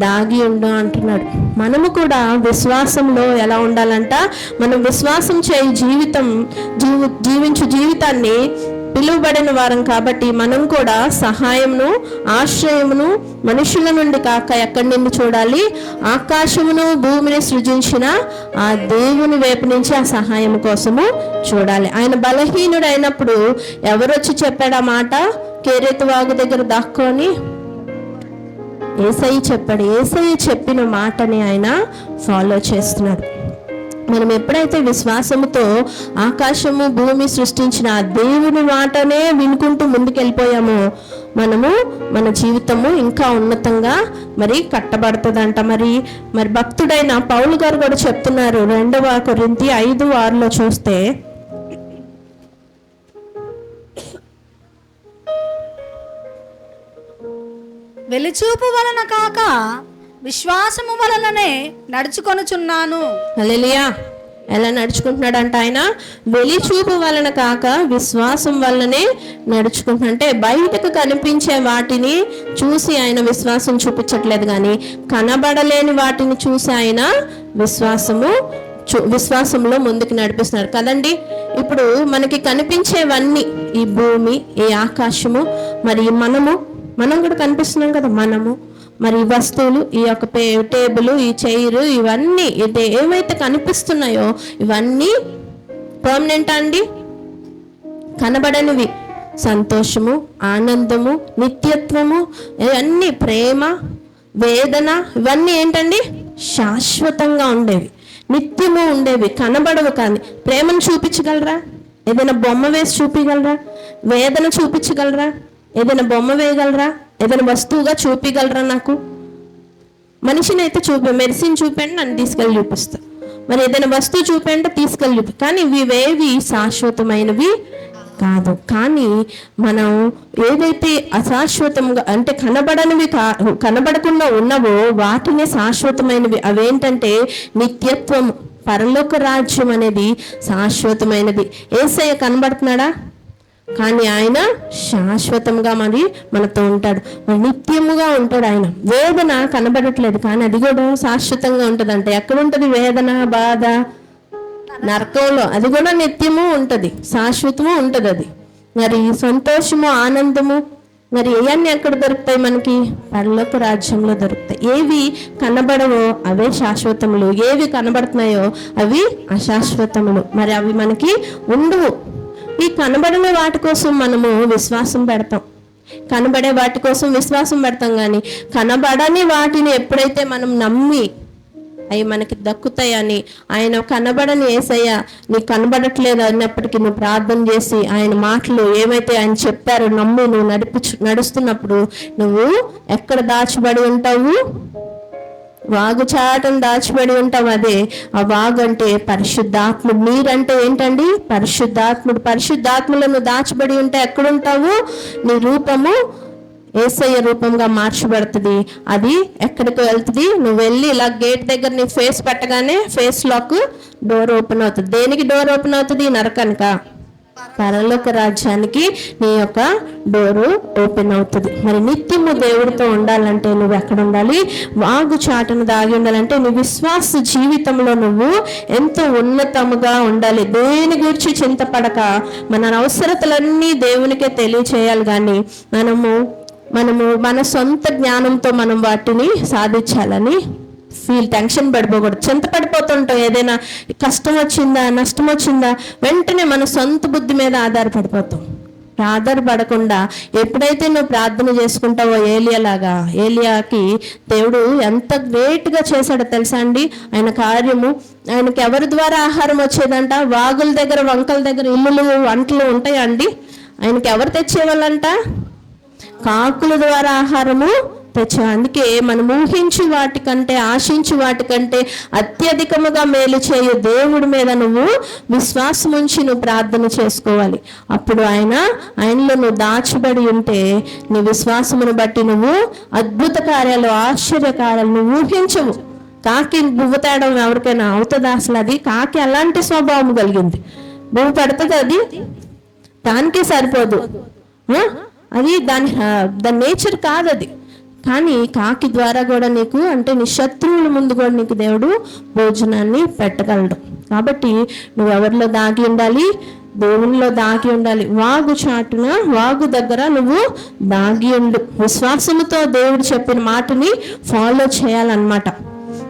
దాగి ఉండు అంటున్నాడు. మనము కూడా విశ్వాసంలో ఎలా ఉండాలంట? మనం విశ్వాసం జీవించు జీవితాన్ని పిలువబడిన వారం కాబట్టి మనం కూడా సహాయమును ఆశ్రయమును మనుషుల నుండి కాక ఎక్కడి నుండి చూడాలి? ఆకాశమును భూమిని సృజించిన ఆ దేవుని వైపు నుంచి ఆ సహాయం కోసము చూడాలి. ఆయన బలహీనుడు అయినప్పుడు ఎవరొచ్చి చెప్పాడు ఆ మాట? కెరీతు వాగు దగ్గర దాక్కొని యేసయ్య చెప్పాడు. యేసయ్య చెప్పిన మాటని ఆయన ఫాలో చేస్తున్నాడు. మనం ఎప్పుడైతే విశ్వాసముతో ఆకాశము భూమి సృష్టించిన ఆ దేవుని మాటనే వినుకుంటూ ముందుకెళ్ళిపోయామో మన జీవితము ఇంకా ఉన్నతంగా మరి కట్టబడుతుందంట. మరి భక్తుడైన పౌలు గారు కూడా చెప్తున్నారు. 2 కొరింథీ 5:6 చూస్తే, వెలిచూపు వలన కాక విశ్వాసము వలననే నడుచుకొనుచున్నాను. హల్లెలూయా. ఎలా నడుచుకుంటున్నాడంట ఆయన? వెలిచూపు వలన కాక విశ్వాసం వల్లనే నడుచుకుంటున్నా. అంటే బయటకు కనిపించే వాటిని చూసి ఆయన విశ్వాసం చూపించట్లేదు, కానీ కనబడలేని వాటిని చూసి ఆయన విశ్వాసంలో ముందుకు నడిపిస్తున్నారు కదండి. ఇప్పుడు మనకి కనిపించేవన్నీ, ఈ భూమి, ఈ ఆకాశము, మరి మనం కూడా కనిపిస్తున్నాం కదా. మరి ఈ వస్తువులు, ఈ యొక్క టేబుల్, ఈ చైరు, ఇవన్నీ ఏవైతే కనిపిస్తున్నాయో ఇవన్నీ పర్మనెంట్ అండి? కనబడనివి సంతోషము, ఆనందము, నిత్యత్వము, ఇవన్నీ ప్రేమ, వేదన, ఇవన్నీ ఏంటండి? శాశ్వతంగా ఉండేవి, నిత్యము ఉండేవి, కనబడవు. కానీ ప్రేమను చూపించగలరా? ఏదైనా బొమ్మ వేసి చూపించగలరా? వేదన చూపించగలరా? ఏదైనా బొమ్మ వేయగలరా? ఏదైనా వస్తువుగా చూపించగలరా? నాకు మనిషిని అయితే మెడిసిన్ చూపండి, నన్ను తీసుకెళ్ళి చూపిస్తా. మరి ఏదైనా వస్తువు చూపండి, తీసుకెళ్ళి చూపి. కానీ ఇవేవి శాశ్వతమైనవి కాదు. కానీ మనం ఏదైతే అశాశ్వతంగా అంటే కనబడకుండా ఉన్నవో వాటినే శాశ్వతమైనవి. అవేంటంటే నిత్యత్వము, పరలోక రాజ్యం అనేది శాశ్వతమైనది. యేసయ్య కనబడుతున్నాడా? కానీ ఆయన శాశ్వతంగా మనతో ఉంటాడు, నిత్యముగా ఉంటాడు. ఆయన వేదన కనబడట్లేదు, కానీ అది కూడా శాశ్వతంగా ఉంటుంది. అంటే ఎక్కడ ఉంటుంది వేదన, బాధ? నరకంలో. అది కూడా నిత్యము ఉంటుంది, శాశ్వతము ఉంటుంది అది. మరి సంతోషము, ఆనందము, మరి ఇవన్నీ ఎక్కడ దొరుకుతాయి మనకి? పరలోక రాజ్యంలో దొరుకుతాయి. ఏవి కనబడవో అవే శాశ్వతములు, ఏవి కనబడుతున్నాయో అవి అశాశ్వతములు. మరి అవి మనకి ఉండవు. ఈ కనబడిన వాటి కోసం మనము విశ్వాసం పెడతాం, కనబడే వాటి కోసం విశ్వాసం పెడతాం. కానీ కనబడని వాటిని ఎప్పుడైతే మనం నమ్మి అవి మనకి దక్కుతాయని, ఆయన కనబడని యేసయ్య నీకు కనబడట్లేదు అన్నప్పటికీ నువ్వు ప్రార్థన చేసి ఆయన మాటలు ఏమైతే ఆయన చెప్పారో నమ్మి నువ్వు నడుస్తున్నప్పుడు నువ్వు ఎక్కడ దాచబడి ఉంటావు? వాగు చాటను దాచిపడి ఉంటాం. అదే ఆ వాగు అంటే పరిశుద్ధాత్ముడు. మీరంటే ఏంటండి? పరిశుద్ధాత్ములను దాచిబడి ఉంటే ఎక్కడుంటావు? నీ రూపము యేసయ్య రూపంగా మార్చబడుతుంది. అది ఎక్కడికి వెళ్తుంది? నువ్వు వెళ్ళి ఇలా గేట్ దగ్గర నీ ఫేస్ పెట్టగానే ఫేస్ లాక్ డోర్ ఓపెన్ అవుతుంది. దేనికి డోర్ ఓపెన్ అవుతుంది? నరకనక పరలోక రాజ్యానికి నీ యొక్క డోరు ఓపెన్ అవుతుంది. మరి నిత్యము దేవుడితో ఉండాలంటే నువ్వు ఎక్కడ ఉండాలి? వాగు చాటును దాగి ఉండాలంటే నీ విశ్వాస జీవితంలో నువ్వు ఎంతో ఉన్నతముగా ఉండాలి. దేని గురించి చింతపడక మన అవసరతలన్నీ దేవునికే తెలియచేయాలి. కానీ మనము మన సొంత జ్ఞానంతో మనం వాటిని సాధించాలని టెన్షన్ పడిపోకూడదు. చింత పడిపోతుంటాం, ఏదైనా కష్టం వచ్చిందా నష్టం వచ్చిందా వెంటనే మన సొంత బుద్ధి మీద ఆధారపడిపోతాం. ఆధారపడకుండా ఎప్పుడైతే నువ్వు ప్రార్థన చేసుకుంటావో ఏలియాలాగా, ఏలియాకి దేవుడు ఎంత గ్రేట్గా చేశాడో తెలుసా అండి ఆయన కార్యము. ఆయనకి ఎవరి ద్వారా ఆహారం వచ్చేదంట? వాగుల దగ్గర వంకల దగ్గర ఇల్లులు వంటలు ఉంటాయా అండి? ఆయనకి ఎవరు తెచ్చేవాళ్ళంట? కాకుల ద్వారా ఆహారము తెచ్చా. అందుకే మనం ఊహించు వాటికంటే ఆశించు వాటికంటే అత్యధికముగా మేలు చేయు దేవుడి మీద నువ్వు విశ్వాసం ఉంచి నువ్వు ప్రార్థన చేసుకోవాలి. అప్పుడు ఆయనలో నువ్వు దాచబడి ఉంటే నీ విశ్వాసమును బట్టి నువ్వు అద్భుత కార్యాలు, ఆశ్చర్య కార్యాలు నువ్వు ఊహించవు. కాకి బువ్వ తేడం ఎవరికైనా అవుతుందా అసలు? అది కాకి అలాంటి స్వభావం కలిగింది. బువ్వ పెడుతుంది, అది దానికే సరిపోదు. అది దాని నేచర్ కాదు అది. కానీ కాకి ద్వారా కూడా నీకు, అంటే నీ శత్రువుల ముందు కూడా నీకు దేవుడు భోజనాన్ని పెట్టగలడు. కాబట్టి నువ్వు ఎవరిలో దాగి ఉండాలి? దేవునిలో దాగి ఉండాలి. వాగు చాటున, వాగు దగ్గర నువ్వు దాగి ఉండు. విశ్వాసముతో దేవుడు చెప్పిన మాటని ఫాలో చేయాలన్నమాట.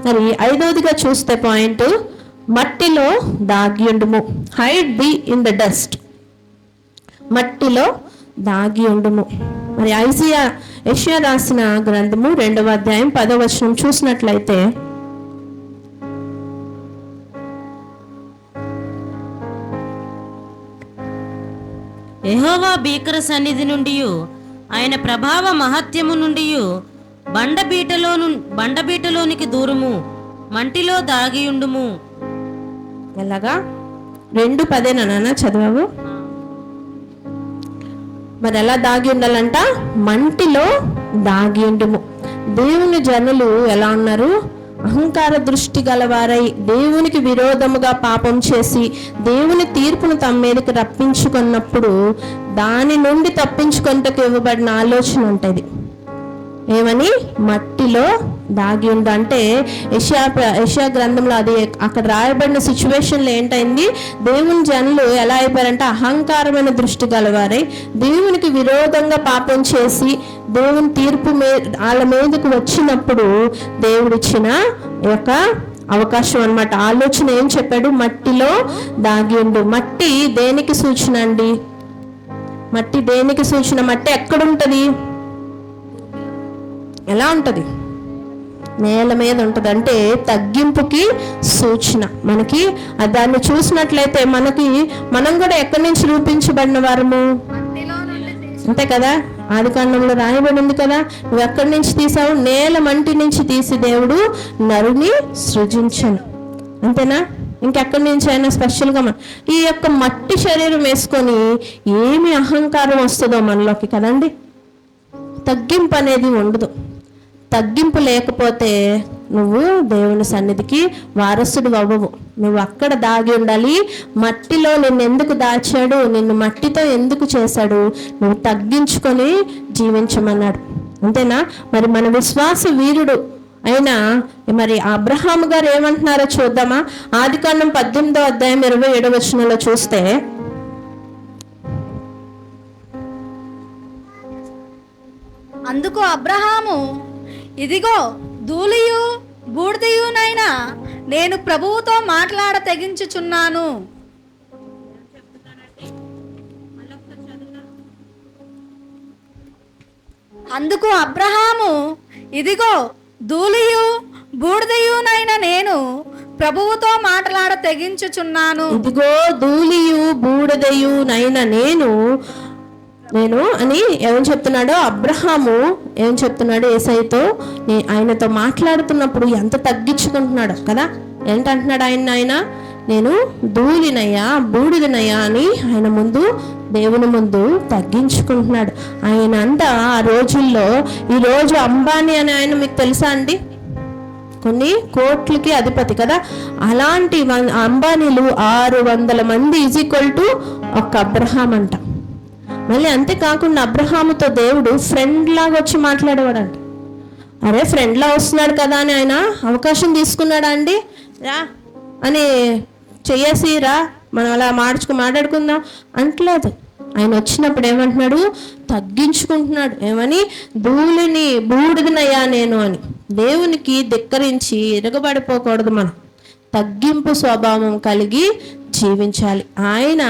మరి 5వదిగా చూస్తే పాయింట్, మట్టిలో దాగి ఉండుము. Hide be in the dust. మట్టిలో దాగి ఉండుము. మరి యెషయా రాసిన గ్రంథము 2వ అధ్యాయం 10వ వచనం చూసినట్లయితే, యెహోవా భీకర సన్నిధి నుండి, ఆయన ప్రభావ మహత్యము నుండి బండబీటలోనికి దూరము, మంటిలో దాగియుండుము. ఎలాగా? 2:10 నాన్న చదివావు? మరి ఎలా దాగి ఉండాలంట? మంటిలో దాగి ఉండుము. దేవుని జనులు ఎలా ఉన్నారు? అహంకార దృష్టి గలవారై దేవునికి విరోధముగా పాపం చేసి దేవుని తీర్పును తమ మీదకి రప్పించుకున్నప్పుడు దాని నుండి తప్పించుకొనుటకు ఇవ్వబడిన ఆలోచన ఉంటుంది. ఏమని? మట్టిలో దాగి ఉండు. అంటే యెషయా గ్రంథంలో అది అక్కడ రాయబడిన సిచ్యువేషన్లో ఏంటైంది? దేవుని జనులు ఎలా అయిపోయారంటే అహంకారమైన దృష్టి గలవారై దేవునికి విరోధంగా పాపం చేసి దేవుని తీర్పు వాళ్ళ మీదకు వచ్చినప్పుడు దేవుడిచ్చిన యొక్క అవకాశం అన్నమాట. ఆలోచన ఏం చెప్పాడు? మట్టిలో దాగి ఉండు. మట్టి దేనికి సూచన అండి? మట్టి దేనికి సూచన? మట్టి ఎక్కడుంటది? ఎలా ఉంటుంది? నేల మీద ఉంటుంది. అంటే తగ్గింపుకి సూచన. మనకి దాన్ని చూసినట్లయితే మనం కూడా ఎక్కడి నుంచి రూపించబడిన వారము? అంతే కదా? ఆదికాండంలో రాయబడింది కదా, నువ్వు ఎక్కడి నుంచి తీసావు? నేల మంటి నుంచి తీసి దేవుడు నరుని సృజించను. అంతేనా? ఇంకెక్కడి నుంచి అయినా స్పెషల్గా ఈ యొక్క మట్టి శరీరం వేసుకొని ఏమి అహంకారం వస్తుందో మనలోకి కదండి. తగ్గింపు అనేది ఉండదు. తగ్గింపు లేకపోతే నువ్వు దేవుని సన్నిధికి వారసుడు అవ్వవు. నువ్వు అక్కడ దాగి ఉండాలి. మట్టిలో నిన్ను ఎందుకు దాచాడు? నిన్ను మట్టితో ఎందుకు చేశాడు? నువ్వు తగ్గించుకొని జీవించమన్నాడు. అంతేనా? మరి మన విశ్వాస వీరుడు అయినా మరి అబ్రహాము గారు ఏమంటున్నారో చూద్దామా? ఆదికాండం 18వ అధ్యాయం 27వ వచనంలో చూస్తే, అందుకు అబ్రహాము, ఇదిగో ధూళియు బూడిదయునైనా నేను ప్రభువుతో మాట్లాడ తెగించుచున్నాను. అందుకు అబ్రహాము, ఇదిగో ధూళియు బూడిదయునైనా నేను ప్రభువుతో మాట్లాడ తెగించుచున్నాను. ఇదిగో ధూళియు బూడిదయునైనా నేను అని ఏమని చెప్తున్నాడో అబ్రహాము ఏం చెప్తున్నాడు? యేసయ్యతో ఆయనతో మాట్లాడుతున్నప్పుడు ఎంత తగ్గించుకుంటున్నాడు కదా. ఏంటంటున్నాడు ఆయన నేను ధూళినయ్యా బూడిదనయ్యా అని ఆయన ముందు, దేవుని ముందు తగ్గించుకుంటున్నాడు. ఆయన అంతా ఆ రోజుల్లో, ఈరోజు అంబానీ అని ఆయన మీకు తెలుసా అండి? కొన్ని కోట్లకి అధిపతి కదా. అలాంటి అంబానీలు 600 మంది = ఒక అబ్రహాం అంట. మళ్ళీ అంతేకాకుండా అబ్రహాముతో దేవుడు ఫ్రెండ్ లాగా వచ్చి మాట్లాడేవాడంట. అరే ఫ్రెండ్లా వస్తున్నాడు కదా అని ఆయన అవకాశం తీసుకున్నాడా అండి? రా అని చెయ్యేసి రా మనం అలా మాట్లాడుకుందాం అంటలేదు. ఆయన వచ్చినప్పుడు ఏమంటున్నాడు? తగ్గించుకుంటున్నాడు. ఏమని? ధూళిని బూడిదనయ్యా నేను అని. దేవునికి ధిక్కరించి ఎరగబడిపోకూడదు. మనం తగ్గింపు స్వభావం కలిగి జీవించాలి. ఆయన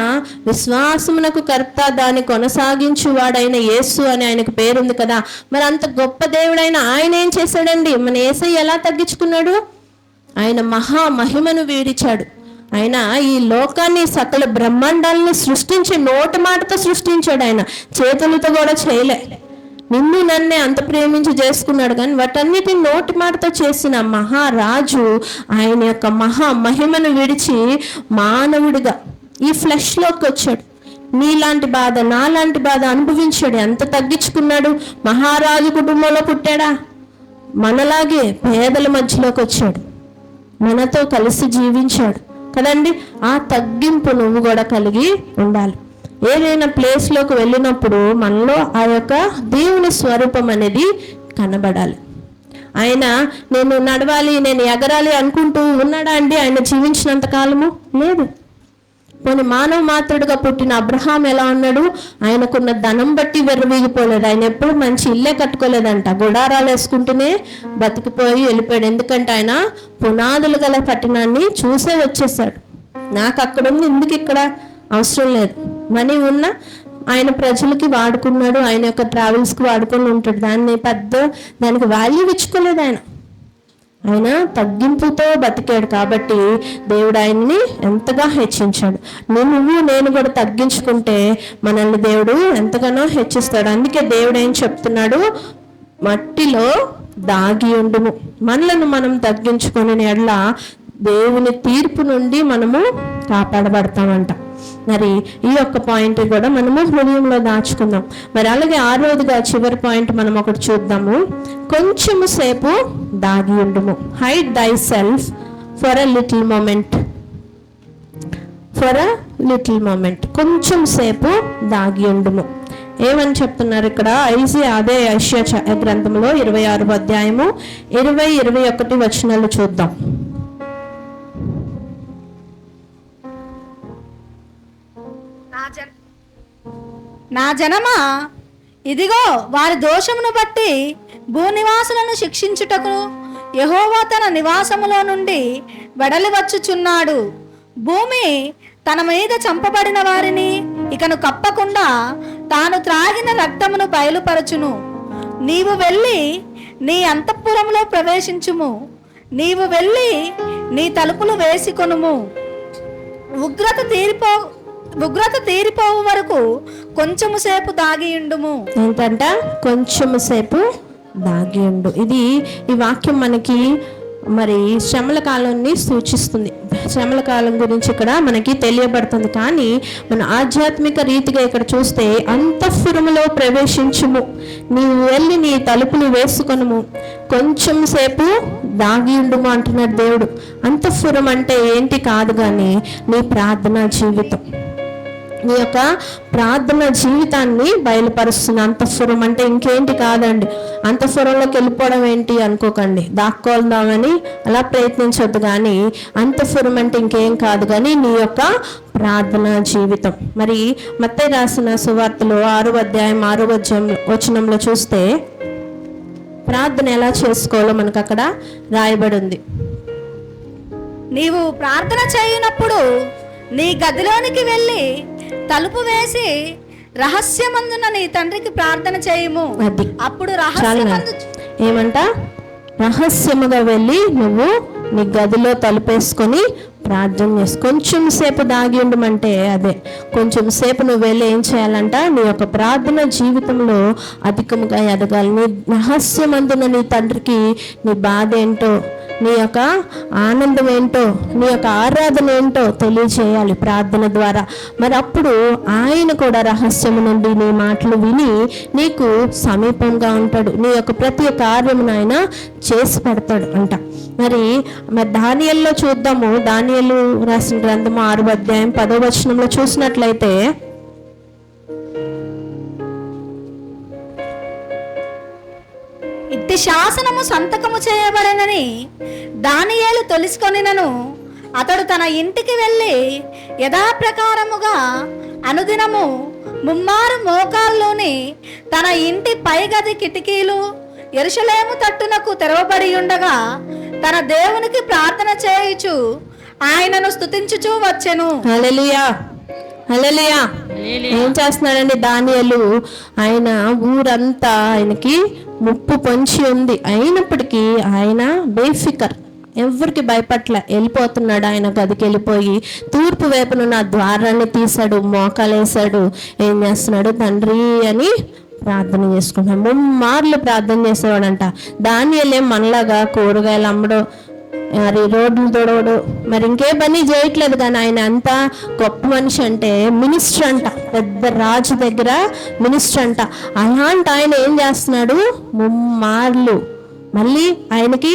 విశ్వాసమునకు కర్త, దాన్ని కొనసాగించువాడైన యేసు అని ఆయనకు పేరుంది కదా. మరి అంత గొప్ప దేవుడైన ఆయన ఏం చేశాడండి? మన యేసయ్య ఎలా తగ్గించుకున్నాడు? ఆయన మహా మహిమను వీడిచాడు. ఆయన ఈ లోకాన్ని, సకల బ్రహ్మాండాలని సృష్టించి నోటి మాటతో సృష్టించాడు. ఆయన చేతులతో కూడా చేయలే. నిన్ను నన్నే అంత ప్రేమించి చేసుకున్నాడు, కానీ వాటన్నిటిని నోటి మాటతో చేసిన మహారాజు ఆయన యొక్క మహా మహిమను విడిచి మానవుడిగా ఈ ఫ్లెష్లోకి వచ్చాడు. నీలాంటి బాధ, నాలాంటి బాధ అనుభవించాడు. ఎంత తగ్గించుకున్నాడు. మహారాజు కుటుంబంలో పుట్టాడా? మనలాగే పేదల మధ్యలోకి వచ్చాడు, మనతో కలిసి జీవించాడు కదండి. ఆ తగ్గింపు నువ్వు కూడా కలిగి ఉండాలి. ఏదైనా ప్లేస్లోకి వెళ్ళినప్పుడు మనలో ఆ యొక్క దేవుని స్వరూపం అనేది కనబడాలి. ఆయన నేను నడవాలి, నేను ఎగరాలి అనుకుంటూ ఉన్నాడా అండి ఆయన జీవించినంత కాలము? లేదు. పోనీ మానవ మాత్రుడుగా పుట్టిన అబ్రహాం ఎలా ఉన్నాడు? ఆయనకున్న ధనం బట్టి వెర్రవీగిపోలేదు. ఆయన ఎప్పుడు మంచి ఇల్లే కట్టుకోలేదంట, గుడారాలు వేసుకుంటూనే బతికిపోయి వెళ్ళిపోయాడు. ఎందుకంటే ఆయన పునాదులు గల పట్టణాన్ని చూసే వచ్చేసాడు. నాకు అక్కడ ఉంది, ఎందుకు ఇక్కడ అవసరం లేదు. మనీ ఉన్న ఆయన ప్రజలకి వాడుకున్నాడు, ఆయన యొక్క ట్రావెల్స్కి వాడుకొని ఉంటాడు. దానికి వాల్యూ ఇచ్చుకోలేదు. ఆయన తగ్గింపుతో బతికాడు కాబట్టి దేవుడు ఆయన్ని ఎంతగా హెచ్చించాడు. నువ్వు నేను కూడా తగ్గించుకుంటే మనల్ని దేవుడు ఎంతగానో హెచ్చిస్తాడు. అందుకే దేవుడు ఏం చెప్తున్నాడు? మట్టిలో దాగి ఉండుము. మనలను మనం తగ్గించుకొని ఎడల దేవుని తీర్పు నుండి మనము కాపాడబడతామంట. మరి ఈ యొక్క పాయింట్ కూడా మనము హృదయంలో దాచుకుందాం. మరి అలాగే ఆరోదిగా చివరి పాయింట్ మనం ఒకటి చూద్దాము. కొంచెము సేపు దాగి ఉండుము. Hide thyself for a little moment. For a little moment, కొంచెం సేపు దాగి ఉండుము. ఏమని చెప్తున్నారు ఇక్కడ? అదే యెషయా గ్రంథంలో 26వ అధ్యాయము 20-21 వచనాలు చూద్దాం. నా జనమా, ఇదిగో వారి దోషమును బట్టి భూనివాసులను శిక్షించుటకు యెహోవా తన నివాసములో నుండి వెడలి వచ్చుచున్నాడు. భూమి తన మీద చంపబడిన వారిని ఇకను కప్పకుండా తాను త్రాగిన రక్తమును బయలుపరచును. నీవు వెళ్ళి నీ అంతఃపురములో ప్రవేశించుము. నీవు వెళ్ళి నీ తలుపులు వేసికొనుము. ఉగ్రత తీరిపోవు వరకు కొంచెము సేపు దాగి ఉండుము. ఏంటంట? కొంచెము సేపు దాగి ఉండు. ఈ వాక్యం మనకి మరి శ్రమల కాలాన్ని సూచిస్తుంది. శ్రమల కాలం గురించి ఇక్కడ మనకి తెలియబడుతుంది. కానీ మన ఆధ్యాత్మిక రీతిగా ఇక్కడ చూస్తే అంతఃపురములో ప్రవేశించుము, నీవు వెళ్ళి నీ తలుపులు వేసుకొనుము, కొంచెం సేపు దాగి ఉండుము అంటున్నాడు దేవుడు. అంతఃపురం అంటే ఏంటి కాదు, కానీ నీ ప్రార్థనా జీవితం, నీ యొక్క ప్రార్థన జీవితాన్ని బయలుపరుస్తుంది. అంతఃపురం అంటే ఇంకేంటి కాదండి. అంతఃపురంలోకి వెళ్ళిపోవడం ఏంటి అనుకోకండి, దాక్కోదామని అలా ప్రయత్నించొద్దు. కానీ అంతఃపురం అంటే ఇంకేం కాదు కానీ నీ యొక్క ప్రార్థన జీవితం. మరి మత్తయి రాసిన సువార్తలో 6వ అధ్యాయం 6వ వచనంలో చూస్తే ప్రార్థన ఎలా చేసుకోవాలో మనకు అక్కడ రాయబడి ఉంది. నీవు ప్రార్థన చేయనప్పుడు నీ గదిలోనికి వెళ్ళి తలుపు వేసి రహస్యమందున నీ తండ్రికి ప్రార్థన చేయము. అప్పుడు ఏమంట? రహస్యముగా వెళ్ళి నువ్వు నీ గదిలో తలుపేసుకొని ప్రార్థన చేసి కొంచెం సేపు దాగి ఉండమంటే అదే. కొంచెం సేపు నువ్వు వెళ్ళి ఏం చేయాలంట? నీ యొక్క ప్రార్థన జీవితంలో అధికముగా ఎదగాలి. నీ రహస్యమందున నీ తండ్రికి నీ బాధ ఏంటో, నీ యొక్క ఆనందం ఏంటో, నీ యొక్క ఆరాధన ఏంటో తెలియచేయాలి ప్రార్థన ద్వారా. మరి అప్పుడు ఆయన కూడా రహస్యము నుండి నీ మాటలు విని నీకు సమీపంగా ఉంటాడు. నీ యొక్క ప్రతి కార్యమును ఆయన చేసి పెడతాడు అంట. మరి దానియేలులో చూద్దాము. దానియేలు రాసిన గ్రంథము 6వ అధ్యాయం 10వ వచనంలో చూసినట్లయితే ఇట్టి శాసనము సంతకము చేయబడనని దానియేలు తెలుసుకొనినను అతడు తన ఇంటికి వెళ్ళి యథాప్రకారముగా అనుదినము ముమ్మారు మోకాల్లోని తన ఇంటి పైగది కిటికీలు యెరూషలేము తట్టునకు తెరవబడి ఉండగా తన దేవునికి ప్రార్థన చేయుచు ఆయనను స్తుతించుచూ వచ్చెను. హల్లెలూయా, హల్లెలూయా. ఏం చేస్తున్నాడండి దానియేలు? ఆయన ఊరంతా ఆయనకి ముప్పు పొంచి ఉంది, అయినప్పటికీ ఆయన బేఫికర్, ఎవరికి భయపట్ల వెళ్ళిపోతున్నాడు. ఆయన గదికి వెళ్ళిపోయి తూర్పు వైపునున్న ద్వారాన్ని తీశాడు, మోకాలేశాడు. ఏం చేస్తున్నాడు? తండ్రి అని ప్రార్థన చేసుకుంటాడు. 3 మార్లు ప్రార్థన చేసేవాడంట. దానియేలు మనలాగా కూరగాయలు అమ్మడం, మరి రోడ్లు తొడవడు, మరి ఇంకే పని చేయట్లేదు. కానీ ఆయన అంతా గొప్ప మనిషి అంటే మినిస్టర్ అంట, పెద్ద రాజు దగ్గర మినిస్టర్ అంట. అలాంటి ఆయన ఏం చేస్తున్నాడు? 3 మార్లు. మళ్ళీ ఆయనకి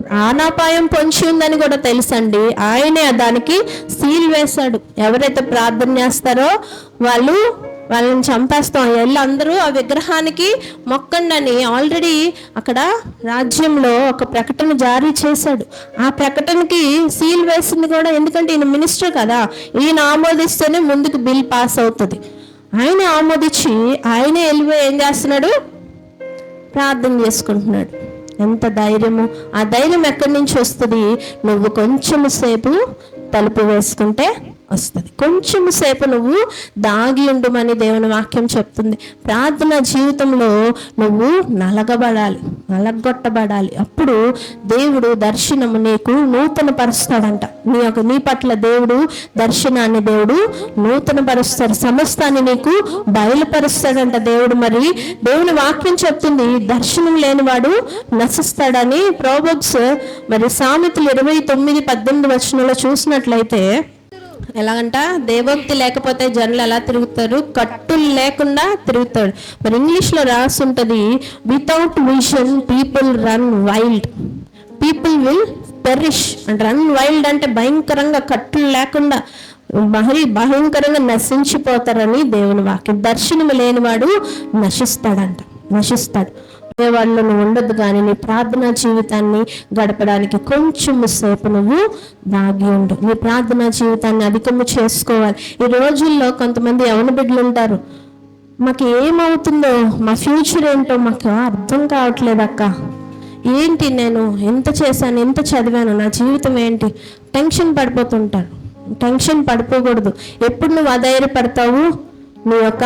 ప్రాణాపాయం పొంచి ఉందని కూడా తెలుసండి. ఆయనే దానికి సీల్ వేశాడు. ఎవరైతే ప్రార్థన చేస్తారో వాళ్ళని చంపేస్తాం, వెళ్ళి అందరూ ఆ విగ్రహానికి మొక్కండి అని ఆల్రెడీ అక్కడ రాజ్యంలో ఒక ప్రకటన జారీ చేశాడు. ఆ ప్రకటనకి సీల్ వేసింది కూడా, ఎందుకంటే ఈయన మినిస్టర్ కదా, ఈయన ఆమోదిస్తేనే ముందుకు బిల్ పాస్ అవుతుంది. ఆయన ఆమోదించి ఆయనే వెళ్ళిపోయి ఏం చేస్తున్నాడు? ప్రార్థన చేసుకుంటున్నాడు. ఎంత ధైర్యము! ఆ ధైర్యం ఎక్కడి నుంచి వస్తుంది? నువ్వు కొంచెం సేపు తలుపు వేసుకుంటే వస్తుంది. కొంచెం సేపు నువ్వు దాగి ఉండమని దేవుని వాక్యం చెప్తుంది. ప్రార్థన జీవితంలో నువ్వు నలగొట్టబడాలి. అప్పుడు దేవుడు దర్శనము నీకు నూతన పరుస్తాడంట. నీ పట్ల దేవుడు దర్శనాన్ని దేవుడు నూతన పరుస్తాడు, సమస్తాన్ని నీకు బయలుపరుస్తాడంట దేవుడు. మరి దేవుని వాక్యం చెప్తుంది దర్శనం లేనివాడు నశిస్తాడని. ప్రోవర్బ్స్ మరి సామెతలు 29:18 వచనంలో చూసినట్లయితే ఎలాగంట? దేవోక్తి లేకపోతే జనులు ఎలా తిరుగుతారు? కట్టులు లేకుండా తిరుగుతాడు. మరి ఇంగ్లీష్లో రాసి ఉంటుంది, without vision people run wild, people will perish. అంటే రన్ వైల్డ్ అంటే భయంకరంగా, కట్టులు లేకుండా భయంకరంగా నశించిపోతారని దేవుని వాక్యం. దర్శనం లేనివాడు నశిస్తాడు. వాళ్ళలో నువ్వు ఉండదు. కానీ నీ ప్రార్థనా జీవితాన్ని గడపడానికి కొంచెం సేపు నువ్వు దాగి ఉండు. నీ ప్రార్థనా జీవితాన్ని అధికము చేసుకోవాలి. ఈ రోజుల్లో కొంతమంది యవన బిడ్డలు ఉంటారు, మాకు ఏమవుతుందో, మా ఫ్యూచర్ ఏంటో మాకు అర్థం కావట్లేదు అక్క, ఏంటి నేను ఎంత చేశాను, ఎంత చదివాను, నా జీవితం ఏంటి, టెన్షన్ పడిపోతుంటారు. టెన్షన్ పడిపోకూడదు. ఎప్పుడు నువ్వు అధైర్యపడతావు? నీ యొక్క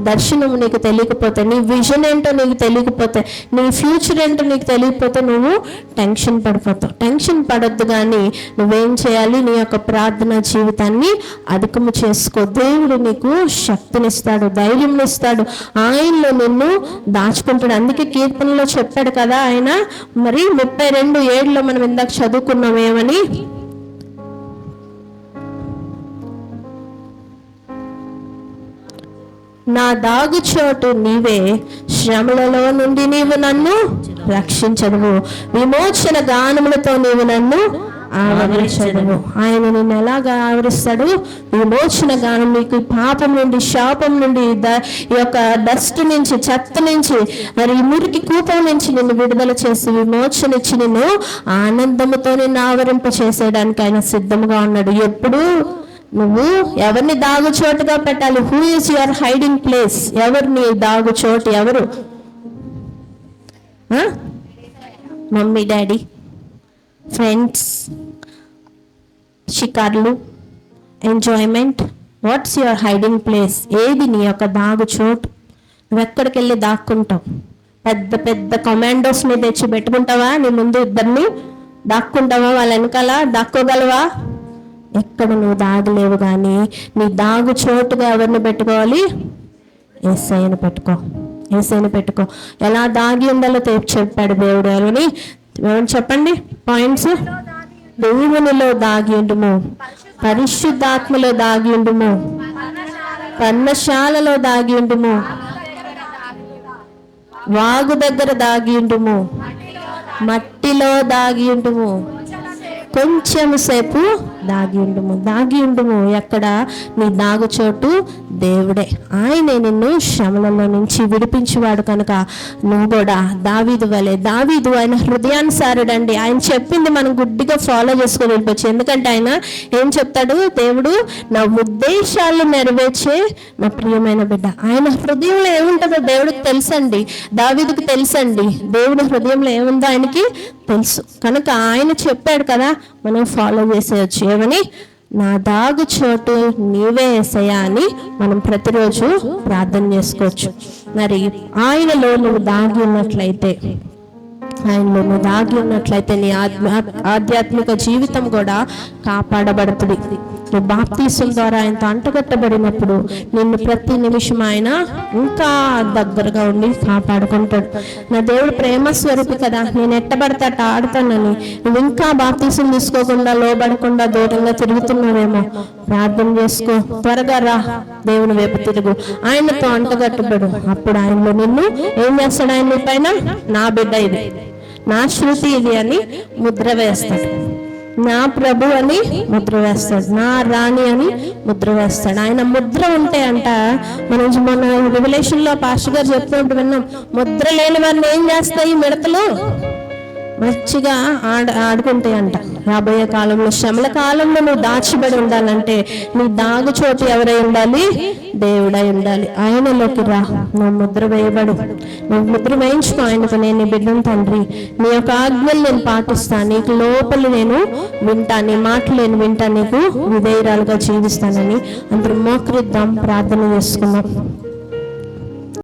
దర్శనం నీకు తెలియకపోతే, నీ విజన్ ఏంటో నీకు తెలియకపోతే, నీ ఫ్యూచర్ ఏంటో నీకు తెలియకపోతే నువ్వు టెన్షన్ పడిపోతావు. టెన్షన్ పడొద్దు. కానీ నువ్వేం చేయాలి? నీ యొక్క ప్రార్థనా జీవితాన్ని అధికము చేసుకో. దేవుడు నీకు శక్తినిస్తాడు, ధైర్యంనిస్తాడు, ఆయనలో నిన్ను దాచుకుంటాడు. అందుకే కీర్తనలో చెప్పాడు కదా ఆయన, మరి 32:7 మనం ఇందాక చదువుకున్నాం ఏమని? నా దాగుచోటు నీవే, శ్రమలలో నుండి నీవు నన్ను రక్షించదువు, విమోచన గానములతో నీవు నన్ను ఆవరించదువు. ఆయన నిన్ను ఎలాగా ఆవరిస్తాడు? విమోచన గానం. నీకు పాపం నుండి, శాపం నుండి, ఈ యొక్క డస్ట్ నుంచి, చెత్త నుంచి, మరి మురికి కూపం నుంచి నిన్ను విడుదల చేసి విమోచన ఇచ్చి నిన్ను ఆనందముతో నిన్ను ఆవరింప చేసేయడానికి ఆయన సిద్ధంగా ఉన్నాడు. ఎప్పుడు నువ్వు ఎవరిని దాగుచోటుగా పెట్టాలి? Who is your hiding place? ఎవరిని దాగుచోటు? ఎవరు? మమ్మీ, డాడీ, ఫ్రెండ్స్, షికార్లు, enjoyment. What's your hiding place? ఏది నీ యొక్క దాగుచోటు? నువ్వు ఎక్కడికి వెళ్ళి దాక్కుంటావు? పెద్ద పెద్ద కమాండోస్ని తెచ్చి పెట్టుకుంటావా? నీ ముందు ఇద్దరిని దాక్కుంటావా? వాళ్ళ వెనకాల దాక్కోగలవా? ఎక్కడ నువ్వు దాగలేవు. కానీ నీ దాగు చోటుగా ఎవరిని పెట్టుకోవాలి? యేసయ్యను పెట్టుకో. ఎలా దాగి ఉండాలో చెప్పాడు దేవుడు. అని చెప్పండి పాయింట్స్. దేవునిలో దాగి ఉండుము, పరిశుద్ధాత్మలో దాగి ఉండుము, పర్ణశాలలో దాగి ఉండుము, వాగు దగ్గర దాగి ఉండుము, మట్టిలో దాగి ఉండుము, కొంచెం సేపు దాగి ఉండుము. దాగి ఉండుము ఎక్కడ? నీ దాగు చోటు దేవుడే. ఆయనే నిన్ను శ్రమలలో నుంచి విడిపించేవాడు కనుక నువ్వు కూడా దావీదు వలె, దావీదు ఆయన హృదయానుసారుడండి. ఆయన చెప్పింది మనం గుడ్డిగా ఫాలో చేసుకొని వెళ్ళిపోవచ్చు. ఎందుకంటే ఆయన ఏం చెప్తాడు? దేవుడు నా ఉద్దేశాలు నెరవేర్చే నా ప్రియమైన బిడ్డ. ఆయన హృదయంలో ఏముంటుందో దేవుడికి తెలుసండి, దావీదుకు తెలుసండి. దేవుడి హృదయంలో ఏముందో ఆయనకి తెలుసు కనుక ఆయన చెప్పాడు కదా, మనం ఫాలో చేసేయచ్చు. ఏమని? నా దాగు చోటు నీవే యేసయ్యా అని మనం ప్రతిరోజు ప్రార్థన చేసుకోవచ్చు. మరి ఆయనలో నువ్వు దాగి ఉన్నట్లయితే, ఆయనలో నువ్వు దాగి ఉన్నట్లయితే నీ ఆధ్యాత్మిక జీవితం కూడా కాపాడబడుతుంది. నువ్వు బాప్తీసం ద్వారా ఆయనతో అంటగట్టబడినప్పుడు నిన్ను ప్రతి నిమిషం ఆయన ఇంకా దగ్గరగా ఉండి కాపాడుకుంటాడు. నా దేవుడు ప్రేమ స్వరూపి కదా, నేను ఎట్టబడతా ఆడుతానని నువ్వు ఇంకా బాప్తీసం తీసుకోకుండా, లోబడకుండా దూరంగా తిరుగుతున్నావేమో, ప్రార్థన చేసుకో, త్వరగా రా, దేవుని వైపు తిరుగు, ఆయనతో అంటగట్టబడు. అప్పుడు ఆయనలో నిన్ను ఏం చేస్తాడు? ఆయన పైన నా బిడ్డ ఇది, నా శృతి ఇది అని ముద్ర వేస్తాడు, నా ప్రభు అని ముద్ర వేస్తాడు, నా రాణి అని ముద్ర వేస్తాడు. ఆయన ముద్ర ఉంటే అంట, మన రివల్యూషన్ లో పాస్టర్ గారు చెప్తున్నట్టు విన్నాం, ముద్ర లేని వారిని ఏం చేస్తాయి? మిడతలు మంచిగా ఆడుకుంటాయి అంట. రాబోయే కాలంలో, శ్రమల కాలంలో నువ్వు దాచిబడి ఉండాలంటే నీ దాగు చోటు ఎవరై ఉండాలి? దేవుడై ఉండాలి. ఆయనలోకి రా, నువ్వు ముద్ర వేయబడు, నువ్వు ముద్ర వేయించుకో ఆయనకు. నేను నీ బిడ్డను తండ్రి, నీ యొక్క ఆజ్ఞలు నేను పాటిస్తాను, నీకు లోపల నేను వింటా, నీ మాటలు నేను వింటా, నీకు విధేయురాలుగా జీవిస్తానని అందరూ మోకరిద్దాం, ప్రార్థన చేసుకుందాం.